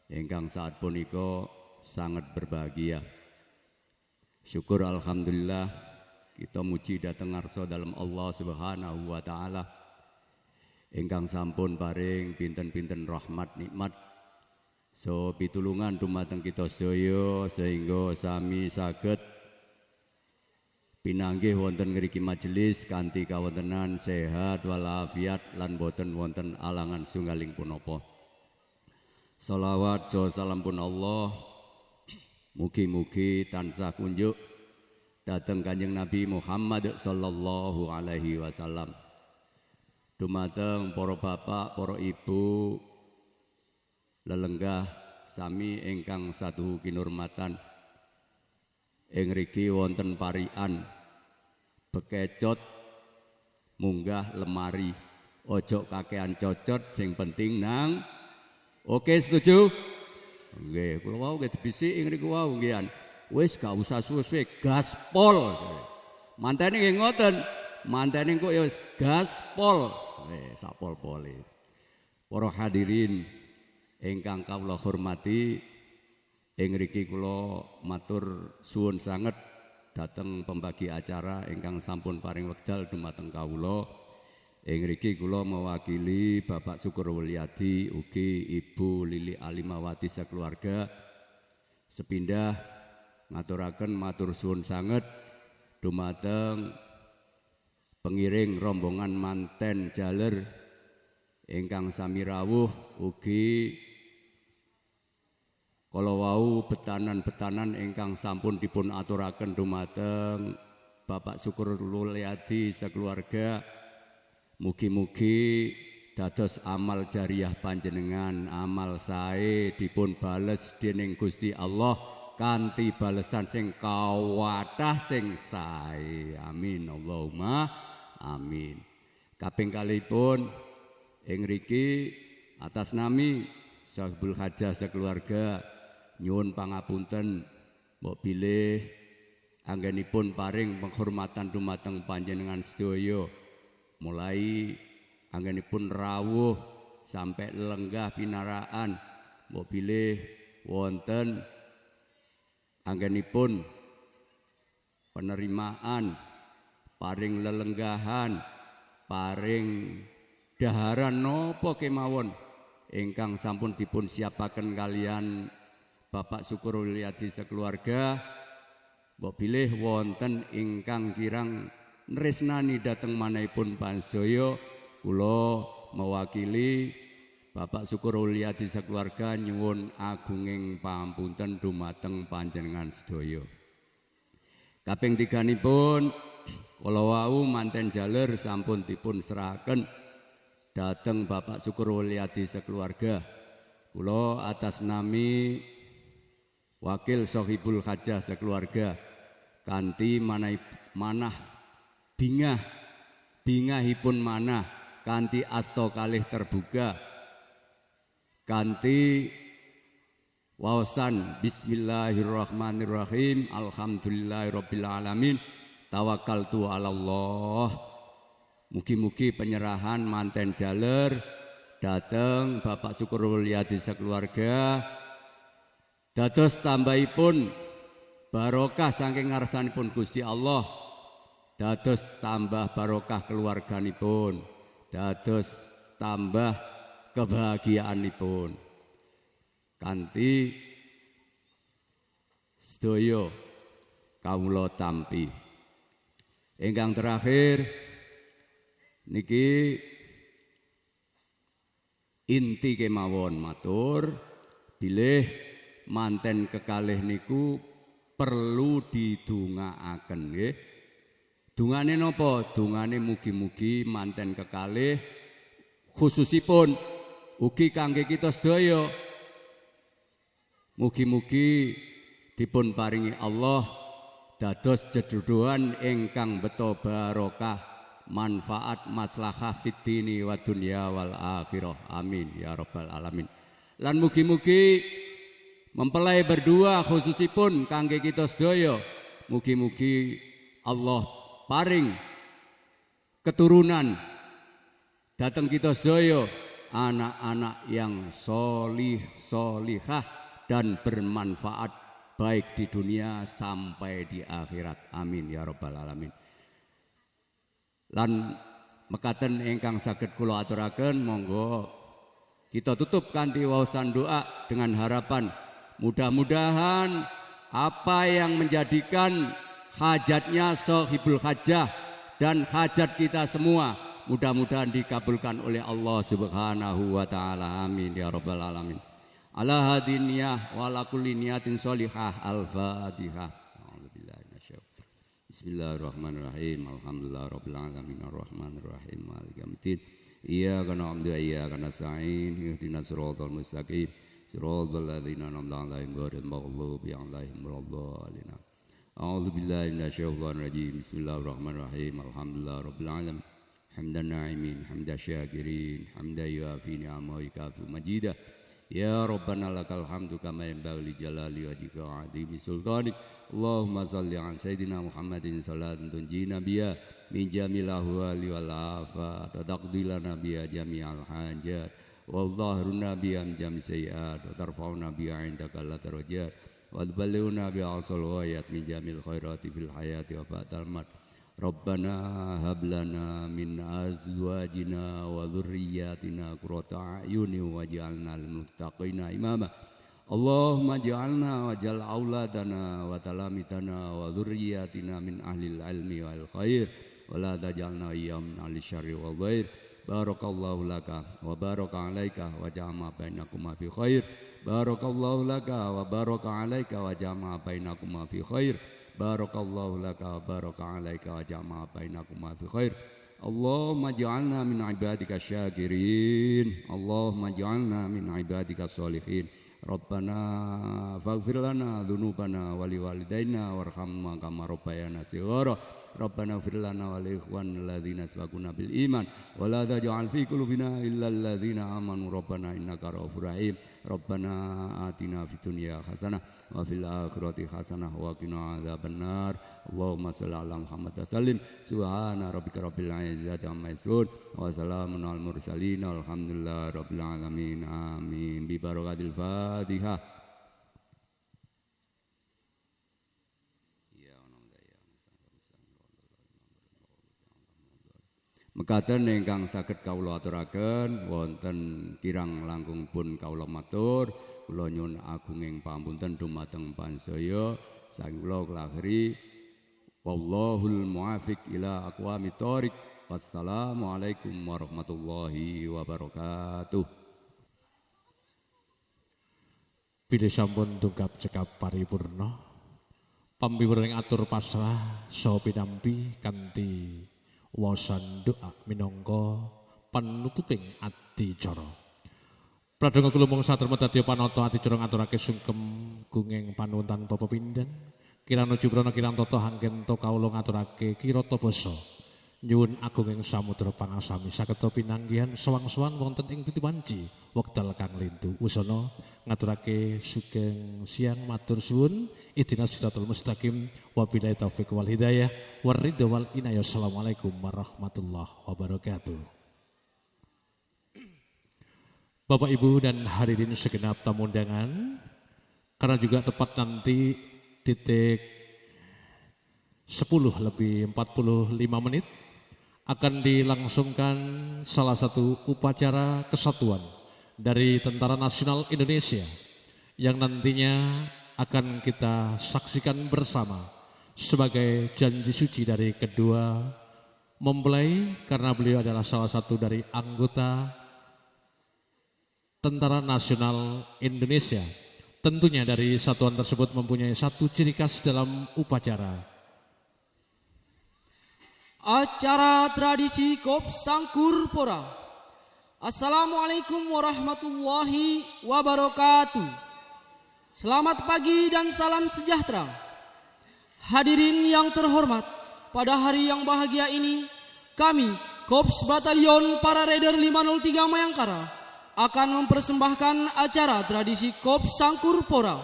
ingkang saat punika sangat berbahagia. Syukur alhamdulillah kita muji dhateng ngarsa dalem Allah Subhanahu wa taala ingkang sampun paring pinten-pinten rahmat nikmat so pitulungan dumateng kita sedaya sehingga sami saged pinanggih wonten ngriki majelis kanthi kawontenan sehat walafiat lan boten wonten alangan sunggaling punapa. Shalawat so salam pun Allah mugi-mugi tansah kunjuk dhateng Kanjeng Nabi Muhammad sallallahu alaihi wasallam. Dumateng para bapak, para ibu, lelenggah sami ingkang satu kinurmatan. Ing mriki wonten parian bekecot munggah lemari. Ojo kakean cocot sing penting nang. Oke, setuju? Nggih, kula wau nggih dibisiki ing mriku wau nggih. Wis gak usah suwe-suwe gaspol. Mantene nggih ngoten. Mantene kok ya gaspol. Sapol-pole. Para hadirin ingkang kawula hormati, ing mriki kula matur suwun sanget dhateng pembagi acara ingkang sampun paring wekdal dumateng kawula. Ing mriki kula mewakili Bapak Syukur Wulyadi ugi Ibu Lili Alimahwati sakeluarga sepindah ngaturaken matur suwun sanget dumateng pengiring rombongan manten jaler ingkang sami rawuh ugi kala wau betanan-betanan ingkang sampun dipun aturaken dumateng Bapak Syukur Wulyadi sakeluarga. Mugi-mugi dados amal jariah panjenengan, amal sae dipun bales dening Gusti Allah kanthi balesan sing kawathah sing sae. Amin Allahumma amin. Kaping kalihipun ing ngriki atas nami Sahibul Hajah sekeluarga nyuwun pangapunten mbok bilih anggenipun paring penghormatan dumateng panjenengan sedaya mulai anggenipun rawuh sampai lenggah pinaraan mbok bilih wonten anggenipun penerimaan paring lelenggahan paring daharan nopo kemawon ingkang sampun dipun siapaken kalian Bapak Syukur Wulyadi sekeluarga mbok bilih wonten ingkang kirang nresnani dhateng manahipun pansaya kula mewakili Bapak Syukur Wulyadi sekeluarga nyuwun agunging pamunten dumateng panjenengan sedaya. Kaping tiganipun kula wau manten jaler sampun dipun serahaken dhateng Bapak Syukur Wulyadi sekeluarga. Kula atas nami Wakil Sohibul Hajah sekeluarga kanthi manah bingahipun manah kanthi asta kalih terbuka kanthi waosan bismillahirrahmanirrahim alhamdulillahirabbil alamin tawakkaltu 'alallah. Mugi-mugi penyerahan manten jaler dateng Bapak Syukur Wulyadi sekeluarga dados tambahipun barokah saking ngarsanipun Gusti Allah, dados tambah barokah keluarganipun, dados tambah kebahagiaanipun. Kanthi sedaya kawula tampi. Ingkang terakhir niki inti kemawon matur bilih manten kekalih niku perlu didongaaken nggih. Dungane napa? Dungane mugi-mugi manten kekalih khususipun ugi kangge kita sedaya mugi-mugi dipun paringi Allah dados jeduduhan ingkang beto barokah manfaat maslahah fid dini wa dunya wal akhirah. Amin ya rabbal alamin. Lan mugi-mugi mempelai berdua khususipun kangge kita sedaya mugi-mugi Allah paring keturunan datang kita sedaya anak-anak yang solihah dan bermanfaat baik di dunia sampai di akhirat. Amin ya rabbal alamin. Lan mekaten ingkang saged kula aturaken monggo kita tutup kanthi waosan doa dengan harapan mudah-mudahan apa yang menjadikan hajatnya Sohibul Hajah dan hajat kita semua mudah-mudahan dikabulkan oleh Allah Subhanahu wa taala. Amin ya rabbal alamin. Ala hadiniyah wa ala kulli niyatin sholihah. Al-Fatihah. Bismillahirrahmanirrahim. Alhamdulillahirabbil alamin arrahmanirrahim maliki yaumiddin. Iyyaka na'budu wa iyyaka nasta'in. Ihdinas siratal mustaqim. Siratal ladzina an'amta 'alaihim ghairil maghdubi 'alaihim waladdallin. A'udzu billahi minasyaitonir rajim. Bismillahirrahmanirrahim. Alhamdulillahirabbil alamin. Hamdan na'imin, hamdan syakirin, hamdan yuafi ni'amahu wa yukafi majidah. Ya Rabbana lakal hamdu kama yanbaghi li jalali wajhika wa 'azimi sultanik. Allahumma shalli 'ala sayyidina Muhammadin salatan tunjina biha min jamil ahwali wal afat wa taqdi lana biha jami'al hajat wa dhahruna biha min jami' sayyi'at wa tarfa'una biha 'indaka darajat wa tuballighuna biha asal ghayat min jamil khairati fil hayati wa ba'dal mat. Rabbana hab lana min azwajina wa dhurriyyatina qurrata a'yuni waj'alna lil muttaqina imama. Allahumma ij'alna waj'al auladana wa talamitana wa dhurriyyatina min ahlil ilmi wal khair wa la taj'alna iyyahum min ahli syarri wal dhair. Barakallahu laka wa baraka alaika wa jama'a bainakuma fi khair. Barakallahu laka wa baraka alaika wa jama'a bainakuma fi khair. Barakallahu laka wa baraka alaika wa jama'a bainakuma fi khair. Allahumma ij'alna min ibadika syakirin. Allahumma ij'alna min ibadika sholihin. Rabbana faghfir lana dzunubana wa liwalidayna warhamna kama rabbayana shighara. Rabbana ighfir lana wa li ikhwanina alladzina sabaquna bil iman wa la taj'al fi qulubina illa alladzina amanu rabbana innaka ra'ufur rahim. Rabbana atina fid dunya hasanah wa fil akhirati hasanah wa qina adzabannar. Allahumma shalli ala Muhammad wa sallim. Subhana rabbika rabbil izzati amma yasifun wa salamun alal mursalin walhamdulillahi rabbil alamin. Amin. Bi barakatil Fatihah. Mekaten ingkang saged kawula aturaken wonten kirang langkung pun kawula matur kula nyuwun agunging pamunten dumateng pansaya saking kula kelahiri wallahul muwaffiq ila aqwamit thoriq. Wassalamualaikum warahmatullahi wabarakatuh. Bilih sampun tunggap cekap paripurna pambiwuring atur pasrah saha pinampi kanthi wasan doa minangka panutuping adicara. Pradonga kula mung satermet dadi panata adicara ngaturake sungkem gunging panuwun Bapak Pindan. Kirana jubrana kirang tata hangkenta kawula ngaturake kirata basa. Nyuwun agunging samudra pangasami sageta pinanggihan sawang-sawan wonten ing titiwanci wekdal kang lintu. Usana ngaturake sugeng siang matur suwun. Ihdinas siratal mustaqim wabillahi taufiq wal hidayah waridha wal inayah. Assalamualaikum warahmatullahi wabarakatuh. Bapak Ibu dan hadirin segenap tamu undangan, karena juga tepat nanti titik 10:45 akan dilangsungkan salah satu upacara kesatuan dari Tentara Nasional Indonesia yang nantinya akan kita saksikan bersama sebagai janji suci dari kedua mempelai, karena beliau adalah salah satu dari anggota Tentara Nasional Indonesia. Tentunya dari satuan tersebut mempunyai satu ciri khas dalam upacara. Acara tradisi Kop Sangkur Pora. Assalamualaikum warahmatullahi wabarakatuh. Selamat pagi dan salam sejahtera. Hadirin yang terhormat, pada hari yang bahagia ini kami Korps Batalion Para Raider 503 Mayangkara akan mempersembahkan acara tradisi Korps Sangkur Pora.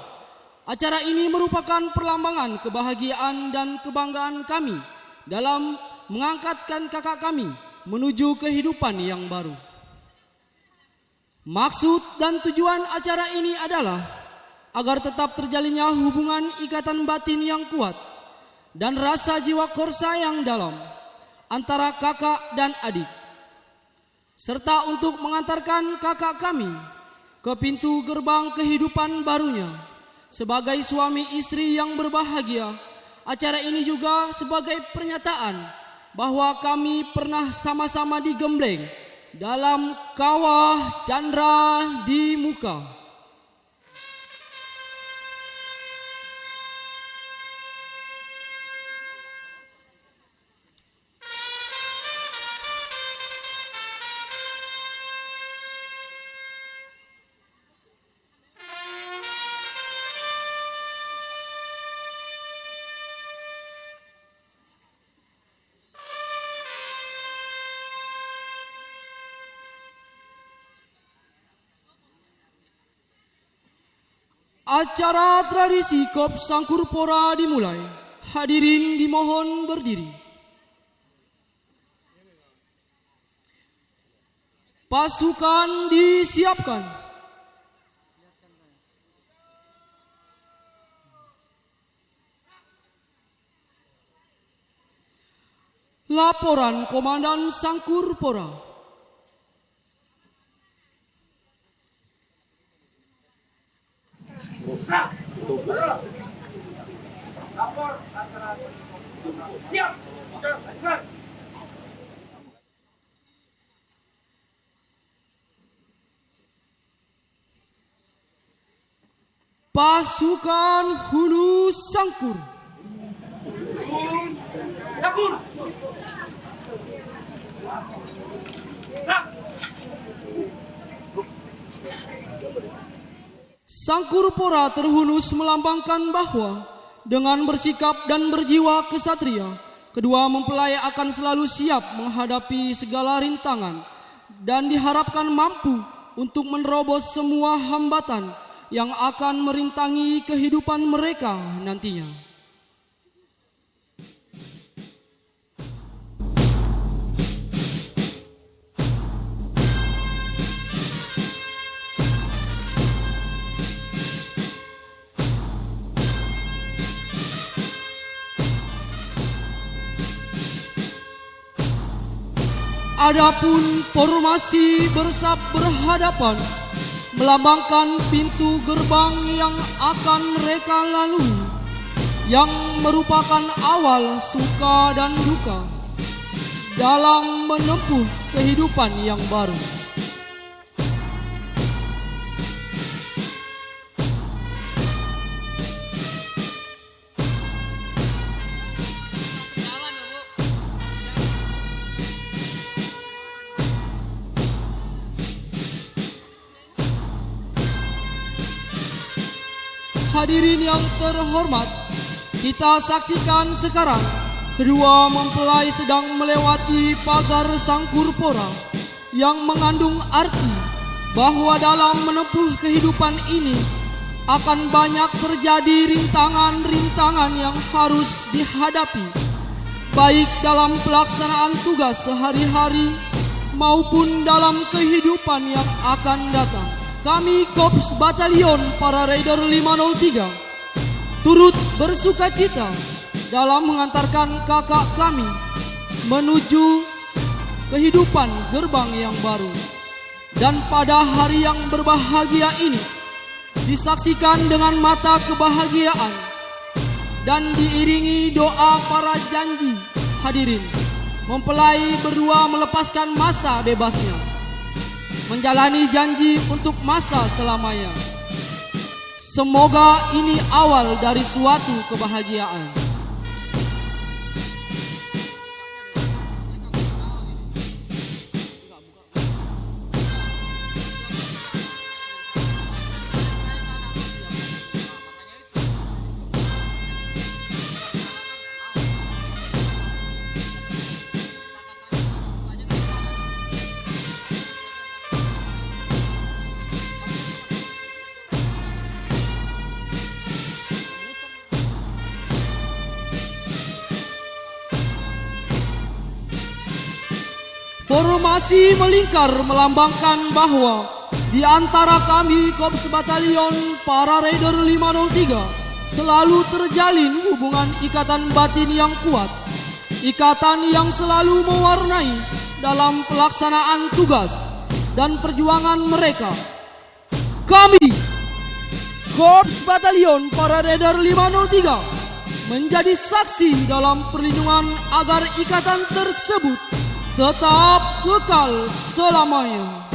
Acara ini merupakan perlambangan kebahagiaan dan kebanggaan kami dalam mengangkatkan kakak kami menuju kehidupan yang baru. Maksud dan tujuan acara ini adalah agar tetap terjalinnya hubungan ikatan batin yang kuat dan rasa jiwa korsa yang dalam antara kakak dan adik, serta untuk mengantarkan kakak kami ke pintu gerbang kehidupan barunya sebagai suami istri yang berbahagia. Acara ini juga sebagai pernyataan bahwa kami pernah sama-sama digembleng dalam kawah candra di muka. Acara tradisi Kop Sangkur Pora dimulai. Hadirin dimohon berdiri. Pasukan disiapkan. Laporan Komandan Sangkur Pora. Pasukan Hulu Sangkur. Sangkurpora terhunus melambangkan bahwa dengan bersikap dan berjiwa kesatria, kedua mempelai akan selalu siap menghadapi segala rintangan dan diharapkan mampu untuk menerobos semua hambatan yang akan merintangi kehidupan mereka nantinya. Adapun formasi bersab berhadapan melambangkan pintu gerbang yang akan mereka lalui, yang merupakan awal suka dan duka dalam menempuh kehidupan yang baru. Hadirin yang terhormat, kita saksikan sekarang kedua mempelai sedang melewati pagar Sangkurpora yang mengandung arti bahwa dalam menempuh kehidupan ini akan banyak terjadi rintangan-rintangan yang harus dihadapi, baik dalam pelaksanaan tugas sehari-hari maupun dalam kehidupan yang akan datang. Kami Korps Batalion Para Raider 503 turut bersuka cita dalam mengantarkan kakak kami menuju kehidupan gerbang yang baru. Dan pada hari yang berbahagia ini disaksikan dengan mata kebahagiaan dan diiringi doa para janji hadirin. Mempelai berdua melepaskan masa bebasnya, menjalani janji untuk masa selamanya. Semoga ini awal dari suatu kebahagiaan. Formasi melingkar melambangkan bahwa di antara kami Korps Batalion Para Raider 503 selalu terjalin hubungan ikatan batin yang kuat, ikatan yang selalu mewarnai dalam pelaksanaan tugas dan perjuangan mereka. Kami Korps Batalion Para Raider 503 menjadi saksi dalam perlindungan agar ikatan tersebut tetap kekal selamanya.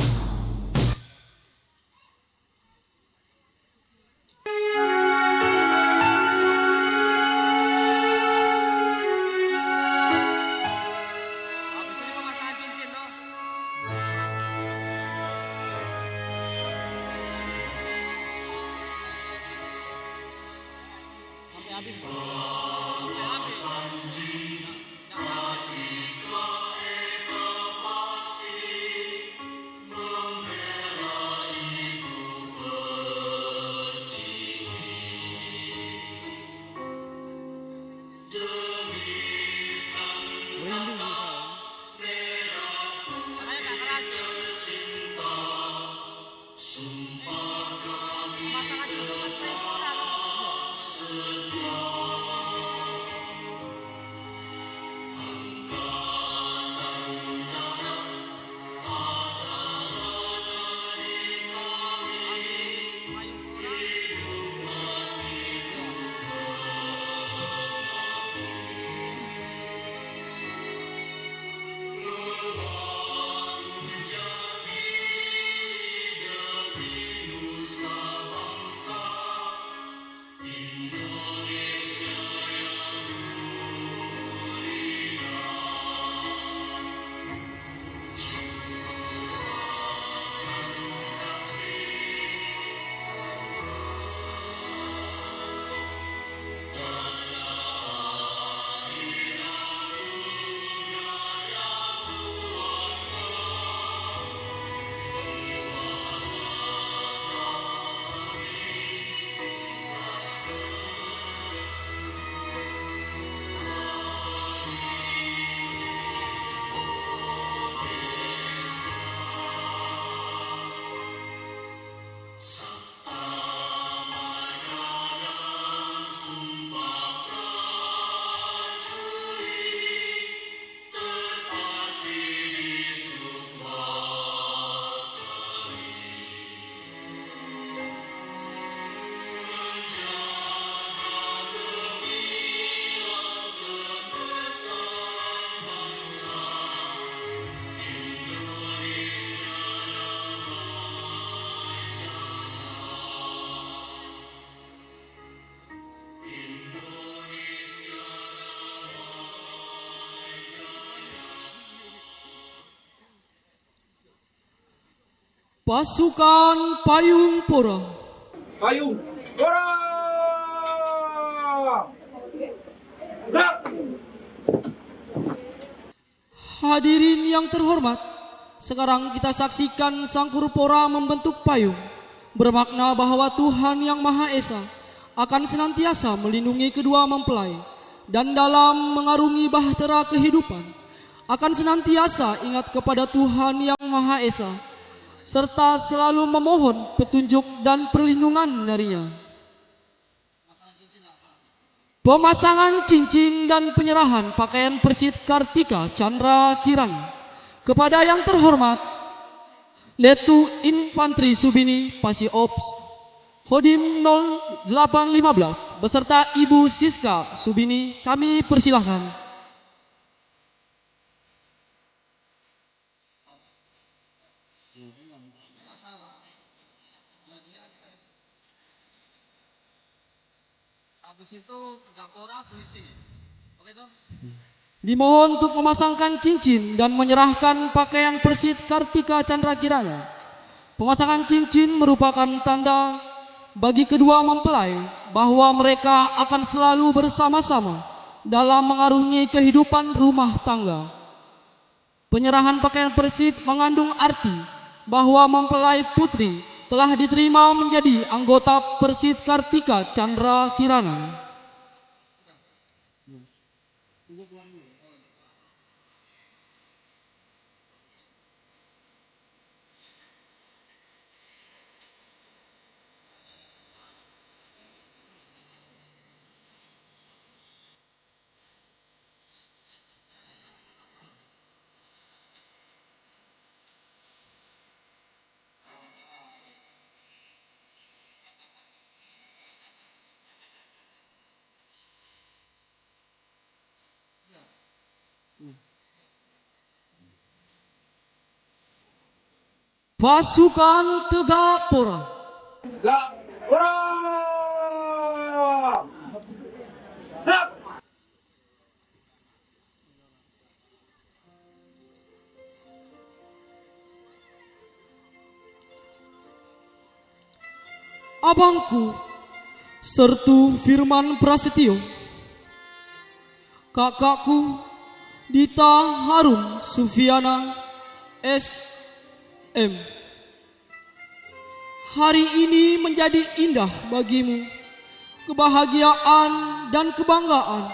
Pasukan Payung Pora. Payung. Ora! Gerak! Hadirin yang terhormat, sekarang kita saksikan Sang Kurupora membentuk payung, bermakna bahwa Tuhan Yang Maha Esa akan senantiasa melindungi kedua mempelai dan dalam mengarungi bahtera kehidupan akan senantiasa ingat kepada Tuhan Yang Maha Esa serta selalu memohon petunjuk dan perlindungan darinya. Pemasangan cincin dan penyerahan pakaian Persit Kartika Chandra Kirana kepada yang terhormat Letu Infantri Subini Pasi Ops Hodim 0815 beserta Ibu Siska Subini kami persilahkan. Dimohon untuk memasangkan cincin dan menyerahkan pakaian Persit Kartika Chandra Kirana. Pemasangan cincin merupakan tanda bagi kedua mempelai bahwa mereka akan selalu bersama-sama dalam mengarungi kehidupan rumah tangga. Penyerahan pakaian Persit mengandung arti bahwa mempelai putri telah diterima menjadi anggota Persit Kartika Chandra Kirana. Pasukan Tegak Pora. Gerak! Ora! Gerak! Abangku Sertu Firman Prasetyo, kakakku Dita Harum Sufiana SM. Hari ini menjadi indah bagimu. Kebahagiaan dan kebanggaan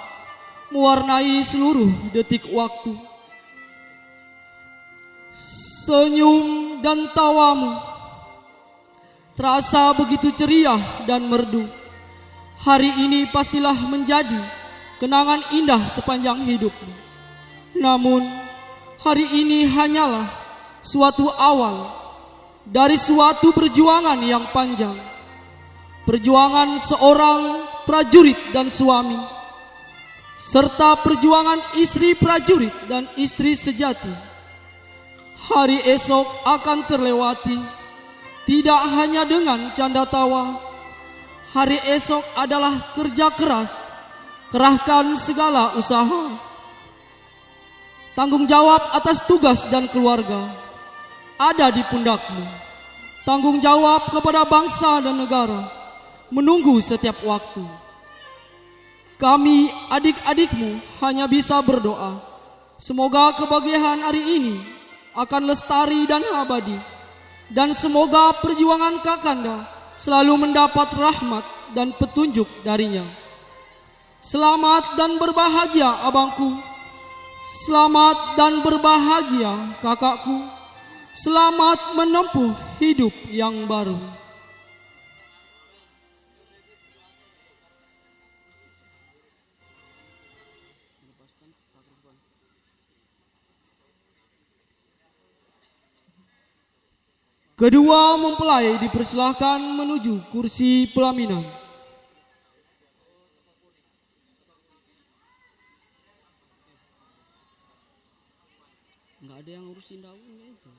mewarnai seluruh detik waktu. Senyum dan tawamu terasa begitu ceria dan merdu. Hari ini pastilah menjadi kenangan indah sepanjang hidupmu. Namun hari ini hanyalah suatu awal dari suatu perjuangan yang panjang. Perjuangan seorang prajurit dan suami, serta perjuangan istri prajurit dan istri sejati. Hari esok akan terlewati tidak hanya dengan canda tawa. Hari esok adalah kerja keras, kerahkan segala usaha. Tanggung jawab atas tugas dan keluarga ada di pundakmu. Tanggung jawab kepada bangsa dan negara menunggu setiap waktu. Kami adik-adikmu hanya bisa berdoa, semoga kebahagiaan hari ini akan lestari dan abadi, dan semoga perjuangan Kakanda selalu mendapat rahmat dan petunjuk darinya. Selamat dan berbahagia abangku. Selamat dan berbahagia kakakku. Selamat menempuh hidup yang baru. Kedua mempelai dipersilahkan menuju kursi pelaminan. Nggak ada yang ngurusin daunnya itu.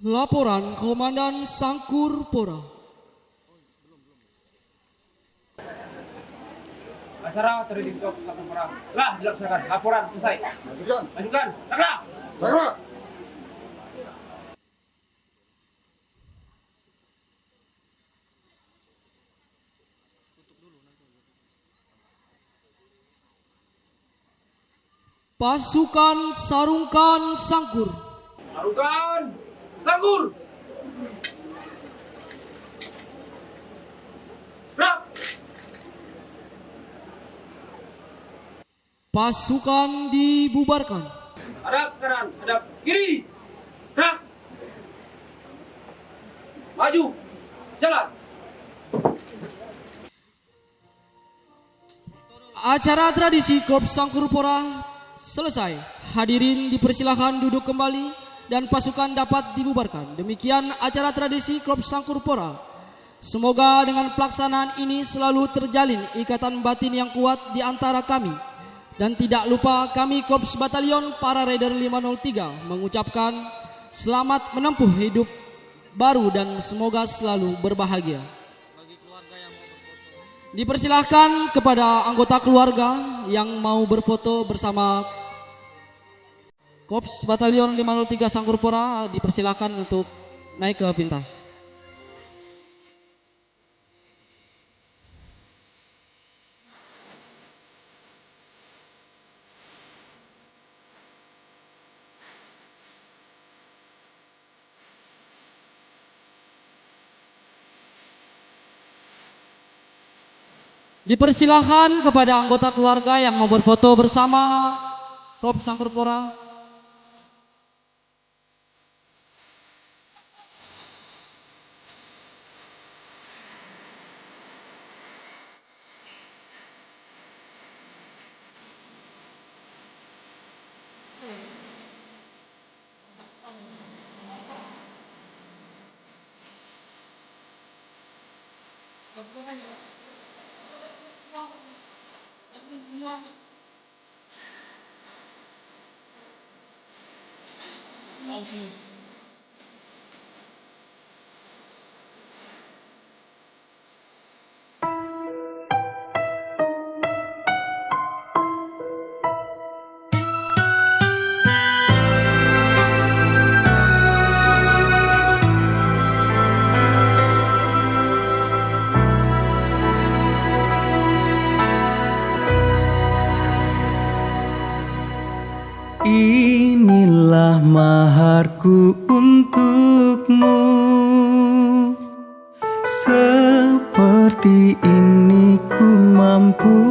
Laporan Komandan Sangkur Pora. Acara trading top satu perang telah dilaksanakan. Laporan selesai. Lanjutkan. Lanjutkan. Sakra. Sakra. Pasukan Sarungkan Sangkur. Arukan. Sangkur. Gerak. Pasukan dibubarkan. Hadap kanan, hadap kiri. Gerak. Maju. Jalan. Acara tradisi Korps Sangkur Pora selesai. Hadirin dipersilakan duduk kembali dan pasukan dapat dibubarkan. Demikian acara tradisi Korps Sangkur Pora. Semoga dengan pelaksanaan ini selalu terjalin ikatan batin yang kuat di antara kami. Dan tidak lupa kami Korps Batalion Para Raider 503 mengucapkan selamat menempuh hidup baru dan semoga selalu berbahagia. Dipersilahkan kepada anggota keluarga yang mau berfoto bersama Korps Batalion 503 Sangkur Pora, dipersilahkan untuk naik ke pintas. Dipersilahkan kepada anggota keluarga yang mau berfoto bersama Korps Sangkur Pora. Inilah maharku untukmu. Seperti ini ku mampu,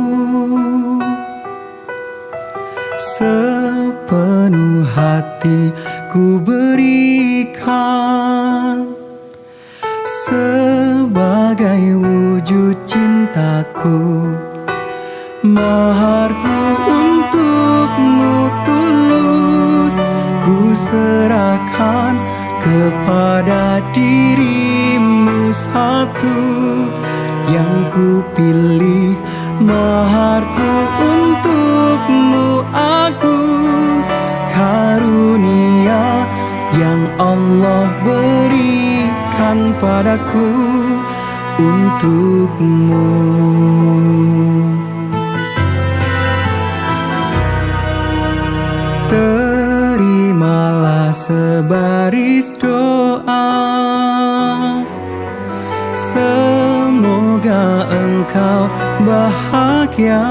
sepenuh hati ku berikan sebagai wujud cintaku. Maharku untukmu tulus, ku serahkan kepada dirimu satu yang ku pilih. Maharku untukmu agung, karunia yang Allah berikan padaku untukmu. Terimalah sebaris doa, semoga engkau bahagia.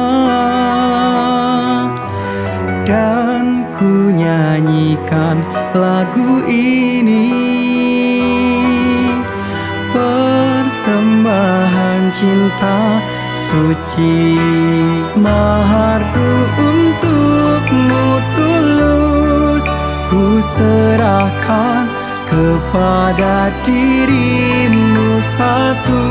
Dan ku nyanyikan lagu ini, persembahan cinta suci. Maharku untukmu tulus, ku serahkan kepada dirimu satu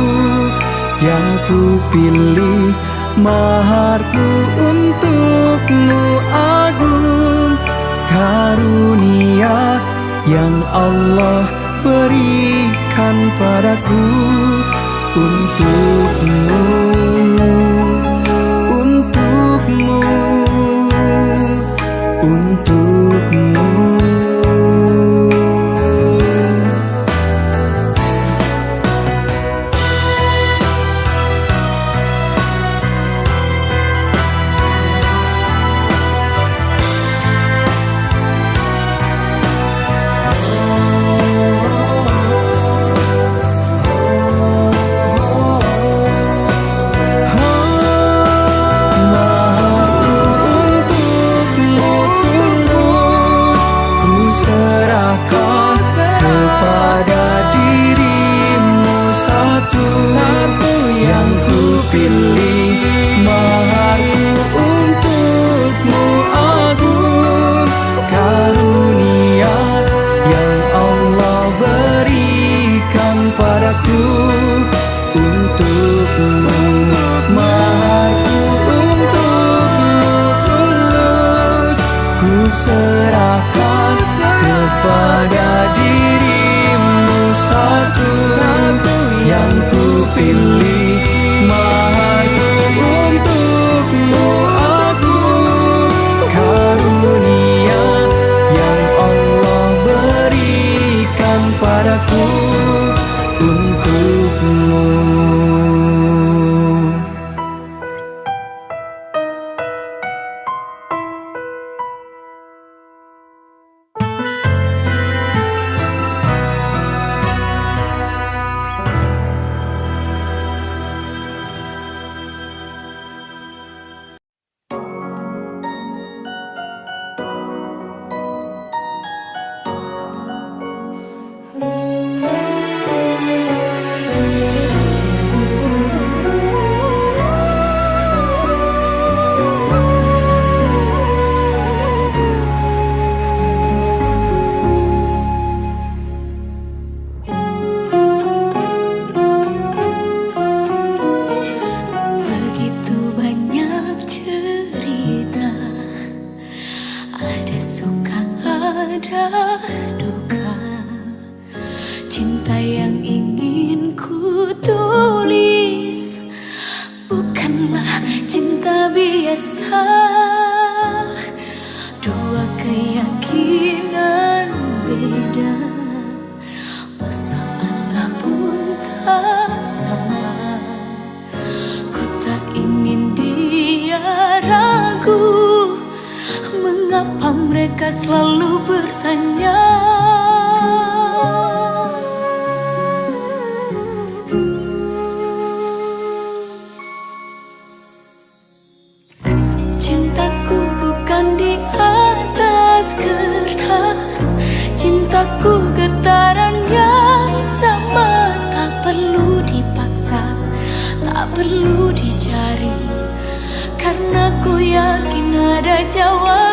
yang ku pilih. Maharku untukmu agung, karunia yang Allah berikan padaku untukmu, untukmu, untukmu. pilih maharku untukmu agung, karunia yang Allah berikan padaku untukmu, maharku untukmu tulus ku serahkan kepada dirimu satu yang ku pilih maharku untukmu agung, karunia yang Allah berikan padaku untukmu. Begitu banyak cerita, ada suka ada duka. Cinta yang ingin ku tulis bukanlah cinta biasa. Dua keyakinan beda, masalah pun tak sama. Ku tak ingin dia ragu, mengapa mereka selalu bertanya. Cintaku bukan di atas kertas, cintaku getaran yang sama. Tak perlu dipaksa, tak perlu dicari, karena ku yakin ada jawaban.